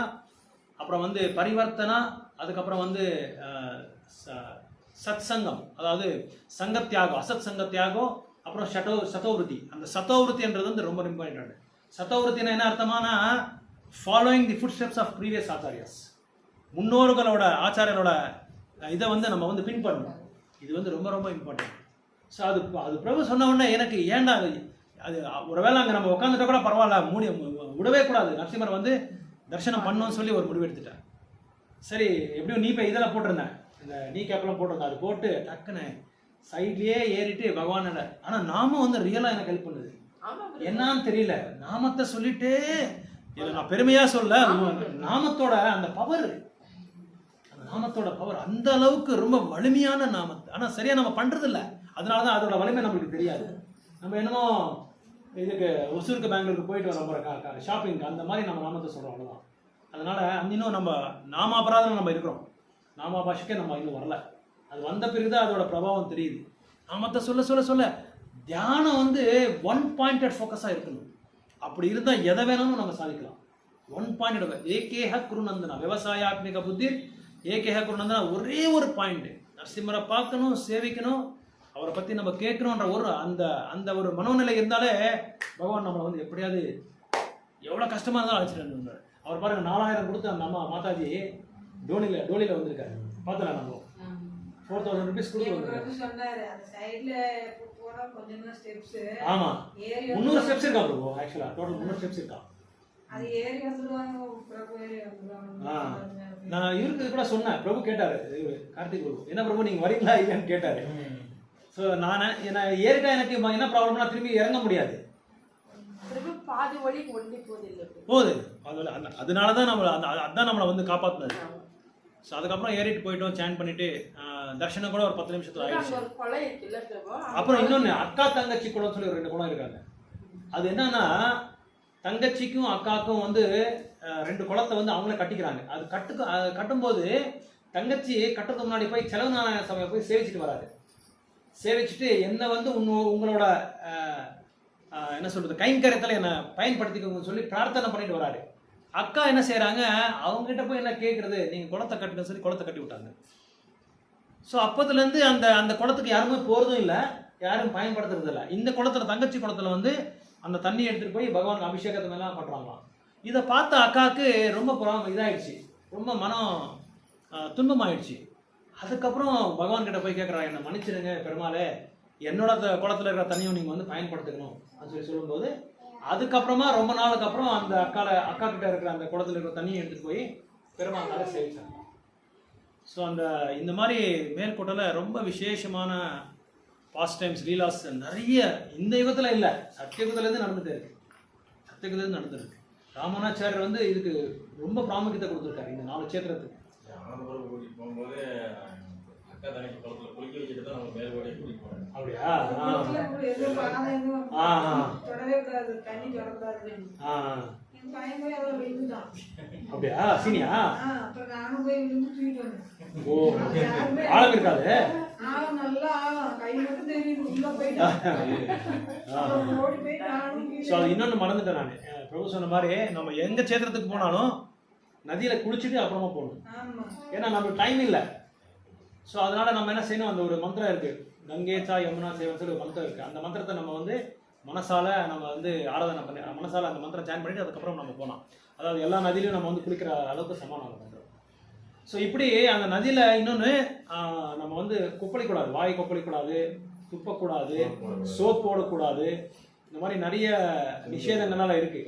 அப்புறம் வந்து பரிவர்த்தனா, அதுக்கப்புறம் வந்து சத் சங்கம், அதாவது சங்கத்தியாகம், அசத் சங்கத்தியாகம், அப்புறம் சதோவிருத்தி. அந்த சதோவிருத்தின்றது வந்து ரொம்ப இம்பார்ட்டன்ட். சதோவிருத்தினா என்ன அர்த்தமானா following the footsteps of previous acharyas. முன்னோர்களோட ஆச்சாரியரோட இதை வந்து நம்ம வந்து பின்பற்றணும். இது வந்து ரொம்ப ரொம்ப இம்பார்ட்டன்ட். ஸோ அது பிரபு சொன்ன உடனே எனக்கு ஏன்டா அது ஒருவேளை அங்கே நம்ம உட்காந்துட்டா கூட பரவாயில்ல, விடவே கூடாது, நரசிம்மரை வந்து தரிசனம் பண்ணணும்னு சொல்லி ஒரு முடிவு எடுத்துட்டேன். சரி, எப்படியும் இதெல்லாம் போட்டிருந்தேன், இந்த நீ கேப்லாம் போட்டிருந்தேன். அது போட்டு டக்குன்னு சைட்லேயே ஏறிட்டு பகவானோட. ஆனால் நாமம் வந்து ரியலாக எனக்கு ஹெல்ப் பண்ணுது. என்னன்னு தெரியல, நாமத்தை சொல்லிட்டு இதில் நான் பெருமையாக சொல்ல, நாமத்தோட அந்த பவர், நாமத்தோட பவர் அந்த அளவுக்கு ரொம்ப வலிமையான நாமத்தை. ஆனால் சரியா நம்ம பண்றது இல்லை, அதனால தான் அதோட வலிமை நம்மளுக்கு தெரியாது. நம்ம என்னமோ இதுக்கு ஒசூருக்கு பெங்களூருக்கு போயிட்டு வரோம் ஷாப்பிங்க்கு, அந்த மாதிரி நம்ம நாமத்தை சொல்கிறோம், அவ்வளோதான். அதனால இன்னும் நம்ம நாமாபராதம் நம்ம இருக்கிறோம், நாமாபாஷைக்கே நம்ம இன்னும் வரல. அது வந்த பிறகுதான் அதோட பிரபாவம் தெரியுது. நாமத்தை சொல்ல சொல்ல சொல்ல தியானம் வந்து 1 பாயிண்டட் ஃபோக்கஸாக இருக்கணும். அப்படி இருந்தால் எதை வேணாலும் நம்ம சாதிக்கலாம். 1 பாயிண்ட் ஏகேஹ குருநந்தனா, விவசாயாத்மிக புத்தி ஏகேஹ குருநந்தனா. ஒரே ஒரு பாயிண்ட், நரசிம்மரை பார்க்கணும், சேவிக்கணும், அவரை பற்றி நம்ம கேட்கணுன்ற ஒரு அந்த ஒரு மனோநிலை இருந்தாலே பகவான் நம்மளை வந்து எப்படியாவது எவ்வளோ கஷ்டமாக இருந்தாலும் அழைச்சிட்டு. அவர் பாருங்க 4000 கொடுத்து அந்த அம்மா மாதாஜி டோலியில் வந்திருக்காரு. பார்த்தலாம் நம்ம 4000 rupees கொடுத்து வந்திருக்காரு. ஆமா 300 ஸ்டெப்ஸ் இருக்கா ப்ரோ. ஆக்சுவலா டோட்டல் 300 ஸ்டெப்ஸ் இருக்கா. அது ஏறி வந்துருவாங்க பிரபு, ஏறி வந்துருவாங்க. நான் இவருக்கு கூட சொன்னேன், பிரபு கேட்டாரு, கார்த்திக் பிரபு, என்ன பிரபு நீங்க வரீங்களா இல்லையான்னு கேட்டாரு. ஸோ நான் என்ன ஏறிட்டா எனக்கு என்ன ப்ராப்ளம்னா திரும்பி இறங்க முடியாது, போகுது. அதனால தான் நம்மளை அதான் நம்மளை வந்து காப்பாற்றினது. ஸோ அதுக்கப்புறம் ஏறிட்டு போயிட்டோம், சேன் பண்ணிட்டு தர்ஷனம் கூட ஒரு 10 நிமிஷத்துல ஆயிடுச்சு. அப்புறம் இன்னொன்று அக்கா தங்கச்சி குளம் சொல்லி ஒரு 2 குளம் இருக்காங்க. அது என்னன்னா தங்கச்சிக்கும் அக்காவுக்கும் வந்து 2 குளத்தை வந்து அவங்களே கட்டிக்கிறாங்க. அது கட்டும்போது தங்கச்சி கட்டுறதுக்கு முன்னாடி போய் செலவு நாராயண சமயம் போய் சேவிச்சுட்டு வராது. சேவிச்சுட்டு என்ன வந்து உங்களோட என்ன சொல்றது கைங்கரியத்தில் என்னை பயன்படுத்திக்கோங்கன்னு சொல்லி பிரார்த்தனை பண்ணிட்டு வராரு. அக்கா என்ன செய்கிறாங்க, அவங்ககிட்ட போய் என்ன கேட்குறது, நீங்கள் குளத்தை கட்டுன்னு சொல்லி குளத்தை கட்டி விட்டாங்க. ஸோ அப்போதுலேருந்து அந்த குளத்துக்கு யாருமே போகிறதும் இல்லை, யாரும் பயன்படுத்துறது இல்லை. இந்த குளத்தில் தங்கச்சி குளத்தில் வந்து அந்த தண்ணி எடுத்துகிட்டு போய் பகவானுக்கு அபிஷேகத்தை மேலாம் பண்ணுறாங்களாம். இதை பார்த்த அக்காவுக்கு ரொம்ப இதாகிடுச்சு, ரொம்ப மனம் துன்பமாயிடுச்சு. அதுக்கப்புறம் பகவான்கிட்ட போய் கேட்குறா, என்னை மன்னிச்சிடுங்க பெருமாளே, என்னோட குளத்தில் இருக்கிற தண்ணியும் நீங்கள் வந்து பயன்படுத்திக்கணும் அப்படின்னு சொல்லும்போது, அதுக்கப்புறமா ரொம்ப நாளுக்கு அப்புறம் அந்த அக்கா கிட்ட இருக்கிற அந்த குளத்தில் இருக்கிற தண்ணியை எடுத்துகிட்டு போய் பெருமாளால சேவிச்சாங்க. ஸோ இந்த மாதிரி மேல்கோட்டையில் ரொம்ப விசேஷமான பாஸ்ட் டைம்ஸ் லீலாஸ் நிறைய இந்த யுகத்தில் இல்லை, சத்தியுகத்துலேருந்து நடந்துகிட்டே இருக்கு. சத்தியுகத்துலேருந்து நடந்துருக்கு. ராமானுஜாச்சாரியர் வந்து இதுக்கு ரொம்ப பிராமுக்கியத்தை கொடுத்துருக்காரு இந்த 4 சேத்திரத்துக்கு. கூட்டிட்டு போகும்போது அக்கா தங்கச்சி குளத்துல குளிக்க வச்சுட்டு தான் நம்ம மேல்கோட்டையை கூட்டிட்டு போனோம். அப்படியா? அப்படியா? சீனியா? ஓ, ஆழம் இருக்காது. இன்னொன்னு மறந்துட்டேன் நான். பிரபு சொன்ன மாதிரி நம்ம எங்க சேத்திரத்துக்கு போனாலும் நதியில குளிச்சுட்டு அப்புறமா போகணும். ஏன்னா நம்மளுக்கு டைம் இல்லை. ஸோ அதனால நம்ம என்ன செய்யணும், அந்த ஒரு மந்திரம் இருக்கு, கங்கேச்சா யமுனா சேவன் சொல்லி ஒரு மந்திரம் இருக்கு. அந்த மந்திரத்தை நம்ம வந்து மனசால நம்ம வந்து ஆராதனை பண்ணி மனசால அந்த மந்திரம் சேன் பண்ணிட்டு அதுக்கப்புறம் நம்ம போகலாம். அதாவது எல்லா நதியிலையும் நம்ம வந்து குளிக்கிற அளவுக்கு சமானம் மந்திரம். ஸோ இப்படி அந்த நதியில் இன்னொன்று நம்ம வந்து கொப்பளிக்கூடாது, வாய் கொப்பளிக்கூடாது, துப்பக்கூடாது, சோப் போடக்கூடாது, இந்த மாதிரி நிறைய நிஷேதங்கள்லாம் இருக்கு.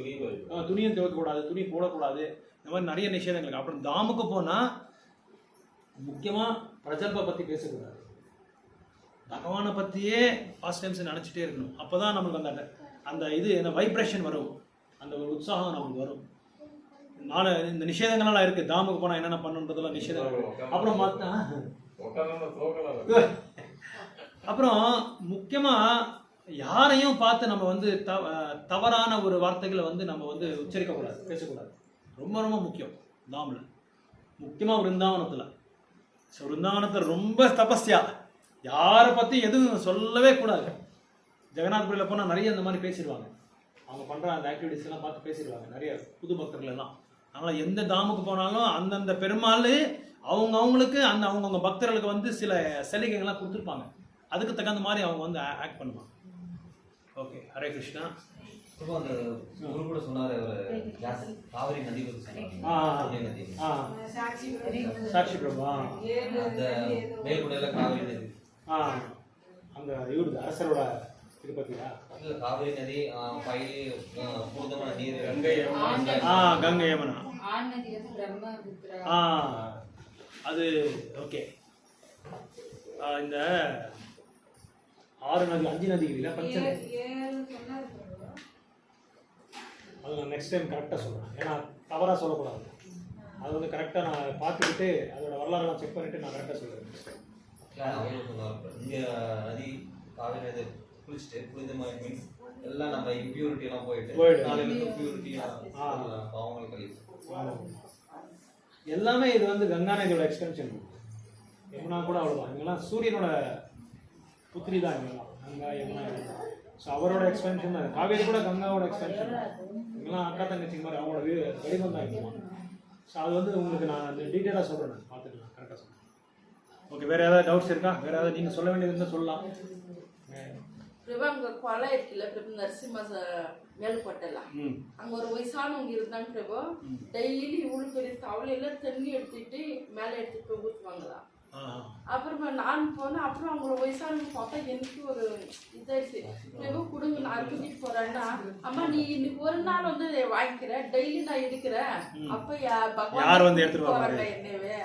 துணியும் துவைக்கக்கூடாது, துணி போடக்கூடாது, இந்த மாதிரி நிறைய நிஷேதங்கள். அப்புறம் தாமுக்கு போனால் முக்கியமாக பிரஜல்பை பற்றி பேசக்கூடாது, பகவானை பற்றியே பாஸ்ட் டைம்ஸ் நினச்சிட்டே இருக்கணும். அப்போ தான் நம்மளுக்கு அந்த அந்த வைப்ரேஷன் வரும், அந்த ஒரு உற்சாகம் நமக்கு வரும். இந்த நிஷேதங்கள்லாம் இருக்கு. தாமுக்கு போனால் என்னென்ன பண்ணுன்றதெல்லாம் நிஷேதங்கள். அப்புறம் முக்கியமாக யாரையும் பார்த்து நம்ம வந்து தவறான ஒரு வார்த்தைகளை வந்து நம்ம வந்து உச்சரிக்கக்கூடாது, பேசக்கூடாது. ரொம்ப ரொம்ப முக்கியம் தாமில், முக்கியமாக விருந்தாவனத்தில். ஸோ விருந்தாவனத்தில் ரொம்ப தபஸ்யா, யாரை பற்றி எதுவும் சொல்லவே கூடாது. ஜெகநாத்புரியில் போனால் நிறைய இந்த மாதிரி பேசிடுவாங்க, அவங்க பண்ணுற அந்த ஆக்டிவிட்டிஸ் எல்லாம் பார்த்து பேசிடுவாங்க நிறைய புது பக்தர்கள் எல்லாம். அதனால் எந்த தாமுக்கு போனாலும் அந்தந்த பெருமாள் அவங்களுக்கு அவங்கவுங்க பக்தர்களுக்கு வந்து சில சலுகைகள்லாம் கொடுத்துருப்பாங்க. அதுக்கு தகுந்த மாதிரி அவங்க வந்து ஆக்ட் பண்ணுவாங்க. ஓகே, ஹரே கிருஷ்ணா. அந்த குரு கூட சொன்னாரு காவிரி நதி பற்றி சொன்னாங்க. சாட்சி பிரபா அந்த மேல்குடையில காவிரி நதி, அந்த இவரு அரசரோட இது பத்தியா? காவிரி நதி பூர்ணமான நீர், கங்கை யமுனா அது. ஓகே, இந்த 6 நதி 5 நதிகள் இல்லை, பஞ்ச அது நான் நெக்ஸ்ட் டைம் கரெக்டாக சொல்கிறேன். ஏன்னா தவறாக சொல்லக்கூடாது. அது வந்து கரெக்டாக நான் பார்த்துக்கிட்டு அதோட வரலாறுலாம் செக் பண்ணிவிட்டு நான் கரெக்டாக சொல்கிறேன். இங்கே நதி காவிரி நதி குளிச்சுட்டு புனிதமாக மீன்ஸ் எல்லாம் நம்ம இம்பியூரிட்டி எல்லாம் போயிட்டு நாளைக்கு பியூரிட்டி அவங்களுக்கு கழிவு எல்லாமே. இது வந்து கங்கா நதியோட எக்ஸ்டென்ஷன். யமுனா கூட அவ்வளோதான். இவங்கெல்லாம் சூரியனோட புத்திரி தான் இவங்கெல்லாம், கங்கா யமுனா. ஸோ அவரோட எக்ஸ்பென்ஷன் தான். காவேரி கூட கங்காவோட எக்ஸ்பென்ஷன். இவங்கெல்லாம் அக்கா தங்கச்சி மாதிரி அவங்களோட வடிவம் தான் இருக்கலாம். ஸோ அது வந்து உங்களுக்கு நான் அந்த டீட்டெயிலாக சொல்கிறேன், நான் பார்த்துக்கலாம், கரெக்டாக சொல்கிறேன். ஓகே, வேறு ஏதாவது டவுட்ஸ் இருக்கா? வேறு ஏதாவது நீங்கள் சொல்ல வேண்டியது இருந்தால் சொல்லலாம். பிரபு அங்க கொலை இருக்குல்ல பிரபு, நரசிம்ம மேல்கோட்டெல்லாம் அங்க ஒரு வயசானவங்க இருந்தாங்க பிரபு. டெய்லி இவ்வளவு பெரிய தவளையில தண்ணி எடுத்துட்டு மேல எடுத்துட்டு போய் ஊற்றுவாங்களாம். அப்புறமா நான் போனேன். அப்புறம் அவங்கள வயசானவங்க பார்த்தா எனக்கு ஒரு இதாயிடுச்சு. பிரபு கொடுங்க, நான் தூக்கிட்டு போறேன்னா, அம்மா நீ இன்னைக்கு ஒரு நாள் வந்து வாங்கிக்கிறேன், டெய்லி நான் எடுக்கிறேன், அப்ப யார் வந்து எடுத்துட்டு போறாங்க என்னவே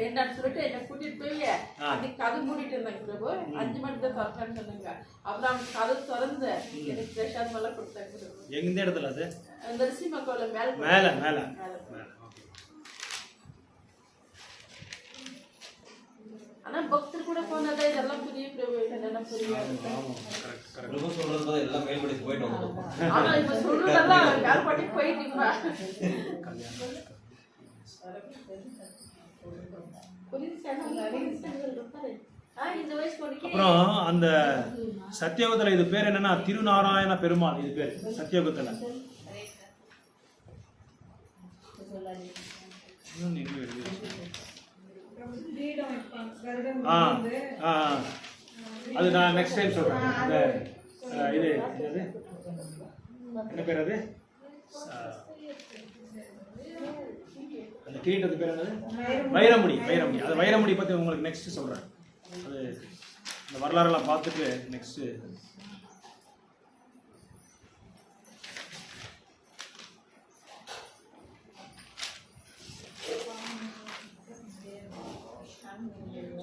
வேண்டாம்னு சொல்லிட்டு என்ன கூட்டிட்டு போய் அன்னைக்கு கதை மூடிட்டு இருந்தாங்க பிரபு. 5 மணிக்கு தான் திறக்கான்னு சொன்னாங்க. அப்புறம் அவங்க கதை திறந்து எனக்கு பிரசாதம் எல்லாம் கொடுத்தாங்க பிரபு. எந்த இடத்துல அது? நரசிம்ம கோயில மேல மேல மேல. ஆனா பக்தர் கூட போனாதான் இதெல்லாம் புரியும் பிரபு, இதெல்லாம் புரியாது. பிரபு சொல்றது போது எல்லாம் மேல்படிக்கு போயிட்டு வந்தோம். ஆனா இப்ப சொல்றதெல்லாம் யார் பாட்டிக்கு போயிட்டீங்களா? இந்த வயசு பொண்ணுக்கு அப்புறம் அந்த சத்தியோகத்துல இது பேர் என்னன்னா திருநாராயண பெருமாள், இது பேர் சத்தியோகத்துல. அது நான் நெக்ஸ்ட் டைம் சொல்றேன். இந்த இது என்ன பேர், அது அந்த கிரீட்டத்து பேர் என்னது, வைரமுடி. வைரமுடி, அது வைரமுடி பத்தி உங்களுக்கு நெக்ஸ்ட் சொல்றேன். அது இந்த வரலாறுலாம் பார்த்துட்டு நெக்ஸ்ட்.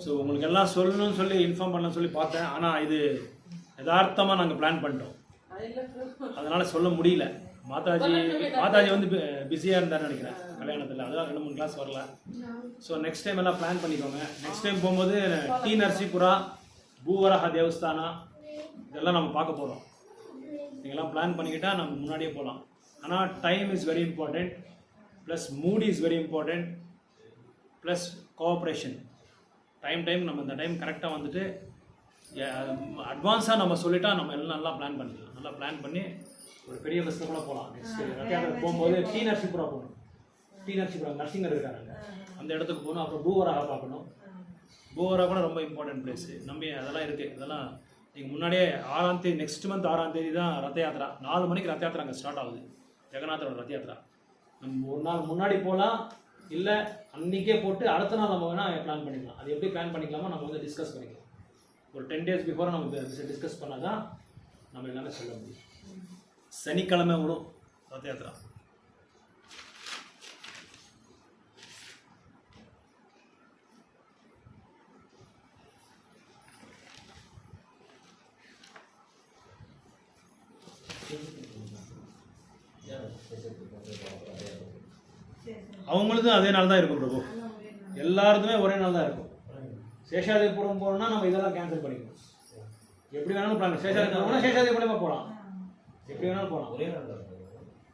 ஸோ உங்களுக்கு எல்லாம் சொல்லணும்னு சொல்லி இன்ஃபார்ம் பண்ண சொல்லி பார்த்தேன். ஆனால் இது யதார்த்தமாக நாங்கள் பிளான் பண்ணிட்டோம், அதனால சொல்ல முடியல. மாதாஜி வந்து பிஸியாக இருந்தாருன்னு நினைக்கிறேன் கல்யாணத்தில், அதெல்லாம் 2-3 கிளாஸ் வரல. ஸோ நெக்ஸ்ட் டைம் எல்லாம் பிளான் பண்ணிக்கோங்க. நெக்ஸ்ட் டைம் போகும்போது டி நரசிபுரா, பூவராக தேவஸ்தானா இதெல்லாம் நம்ம பார்க்க போகிறோம். நீங்கள்லாம் பிளான் பண்ணிக்கிட்டால் நம்ம முன்னாடியே போகலாம். ஆனால் time is very important, plus mood is very important, plus cooperation. Time நம்ம இந்த டைம் கரெக்டாக வந்துட்டு அட்வான்ஸாக நம்ம சொல்லிட்டா நம்ம எல்லாம் நல்லா பிளான் பண்ணிக்கலாம். நல்லா பிளான் பண்ணி ஒரு பெரிய பஸ்ஸில் கூட போகலாம். நெக்ஸ்ட் ரத்தயாத்திரை போகும்போது டி நரசிபுரா போகணும். டி நரசிபுரா நரசிங்கர் இருக்காங்க, அந்த இடத்துக்கு போகணும். அப்புறம் பூவராக பார்க்கணும். பூவராக கூட ரொம்ப இம்பார்ட்டன்ட் பிளேஸு. நம்பி அதெல்லாம் இருக்குது. அதெல்லாம் நீங்கள் முன்னாடியே 6ஆம் தேதி, நெக்ஸ்ட் மந்த் 6ஆம் தேதி தான் ரத்த யாத்திரா. 4 மணிக்கு ரத்த யாத்திரா அங்கே ஸ்டார்ட் ஆகுது, ஜெகநாதரோட ரத்த யாத்திரா. நம்ம ஒரு நாள் முன்னாடி போகலாம், இல்லை அன்றைக்கே போட்டு அடுத்த நாள் நம்ம வேணால் பிளான் பண்ணிக்கலாம். அது எப்படி பிளான் பண்ணிக்கலாமோ நம்ம வந்து டிஸ்கஸ் பண்ணிக்கலாம். ஒரு 10 days பிஃபோர் நம்ம டிஸ்கஸ் பண்ணால் தான் நம்ம எல்லாமே சொல்ல முடியும். சனிக்கிழமை வரும் ரத்த யாத்திரா. அவங்களுக்கும் அதே நாள் தான் இருக்கும் பிரபு, எல்லாருக்குமே ஒரே நாள் தான் இருக்கும். சேஷாதிபுரம் போகணும்னா நம்ம இதெல்லாம் கேன்சல் பண்ணிக்கணும். எப்படி வேணாலும் பிளான், சேஷாதிபுரமா போகலாம், எப்படி வேணாலும் போகலாம். ஒரே நாள் தான்.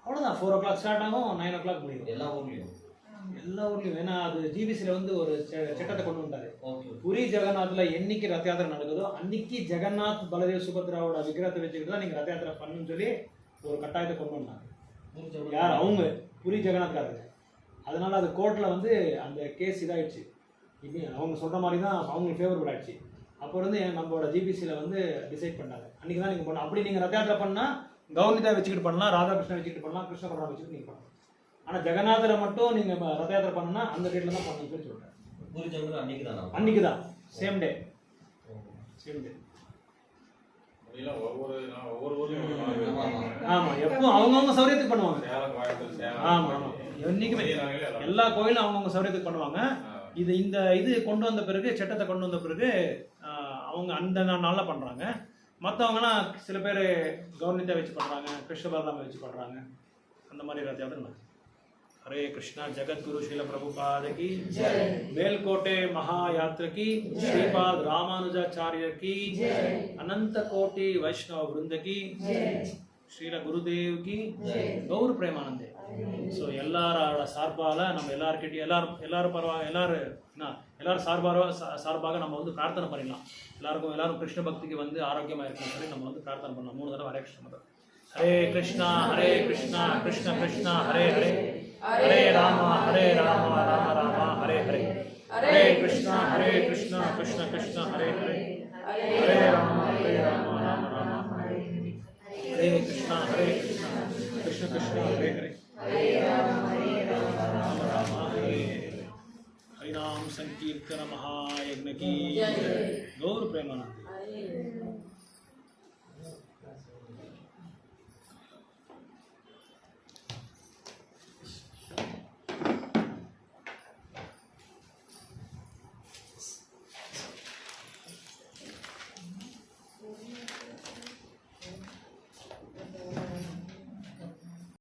அவ்வளோதான், 4 o'clock ஸ்டார்ட் ஆகும், 9 o'clock முடியும். எல்லா ஊர்லேயும். ஏன்னா அது ஜிபிசியில் வந்து ஒரு சட்டத்தை கொண்டு வந்தாரு. ஓகே. புரி ஜெகநாத்ல என்னைக்கு ரத்த யாத்திரை நடக்குதோ அன்னைக்கு ஜெகநாத் பலதேவ் சுபத்ராவோட விக்கிரத்தை வச்சுக்கிட்டு தான் நீங்கள் ரத்த யாத்திரை பண்ணணும்னு சொல்லி ஒரு கட்டாயத்தை கொண்டு வந்தாங்க. யார்? அவங்க புரி ஜெகநாத்காரங்க. அதனால அது கோர்ட்டில் வந்து அந்த கேஸ் இதாகிடுச்சு. இப்போ அவங்க சொல்கிற மாதிரி தான் அவங்களுக்கு ஃபேவரபிள் ஆகிடுச்சு. அப்போ வந்து நம்மளோட ஜிபிசியில் வந்து டிசைட் பண்ணாங்க அன்றைக்கி தான் நீங்கள் பண்ணணும். அப்படி நீங்கள் ரத்த யாத்திரை பண்ணால் கௌர்னிதா வச்சுக்கிட்டு பண்ணலாம், ராதாகிருஷ்ணன் வச்சுக்கிட்டு பண்ணலாம், கிருஷ்ண பரமா வச்சுக்கிட்டு நீங்கள் பண்ணலாம். ஆனால் ஜெகநாதரை மட்டும் நீங்கள் ரத்த யாத்திரை பண்ணணும்னா அந்த டேட்டில் தான் பண்ணணும்னு சொல்லி சொல்கிறேன். பூரி ஜெகநாத் அன்னைக்கு தான் சேம் டே. ஆமாம், எப்போ அவங்கவுங்க சௌரியத்துக்கு பண்ணுவாங்க. ஆமாம், என்னைக்குமே எல்லா கோயிலும் அவங்கவுங்க சௌரியத்துக்கு பண்ணுவாங்க. இது கொண்டு வந்த பிறகு, சட்டத்தை கொண்டு வந்த பிறகு அவங்க அந்த நாளில் பண்ணுறாங்க. மற்றவங்கன்னா சில பேர் கௌர்னிதா வச்சு பண்ணுறாங்க, கிருஷ்ண பரதாம வச்சு பண்ணுறாங்க. அந்த மாதிரி ரத்த யாத்திரை. हरे कृष्णा जगद्गुरु श्रील प्रभुपाद की जय, मेलकोटे महायात्रा की श्रीपाद रामानुजाचार्य की जय, अनंत कोटि वैष्णव वृंद की जय, श्रील गुरुदेव की जय, गौर प्रेमानंदे. ஸோ எல்லாரோட சார்பால் நம்ம எல்லாருக்கிட்டையும் எல்லாரும் சார்பாக நம்ம வந்து பிரார்த்தனை பண்ணிடலாம். எல்லாரும் கிருஷ்ண பக்திக்கு வந்து ஆரோக்கியமாக இருக்கணும் சொல்லி நம்ம வந்து பிரார்த்தனை பண்ணலாம் 3 தடவை. ஹரே கிருஷ்ண மதம். ஹரே கிருஷ்ணா கிருஷ்ண கிருஷ்ணா ஹரே ஹரே, हरे राम राम राम हरे हरे, हरे कृष्णा कृष्ण कृष्ण हरे हरे, हरे राम राम राम हरे हरे, कृष्णा कृष्ण कृष्ण हरे हरे, हरे राम राम हरे हरिनाम संकीर्तन महायज्ञ की गौर प्रेमानंद.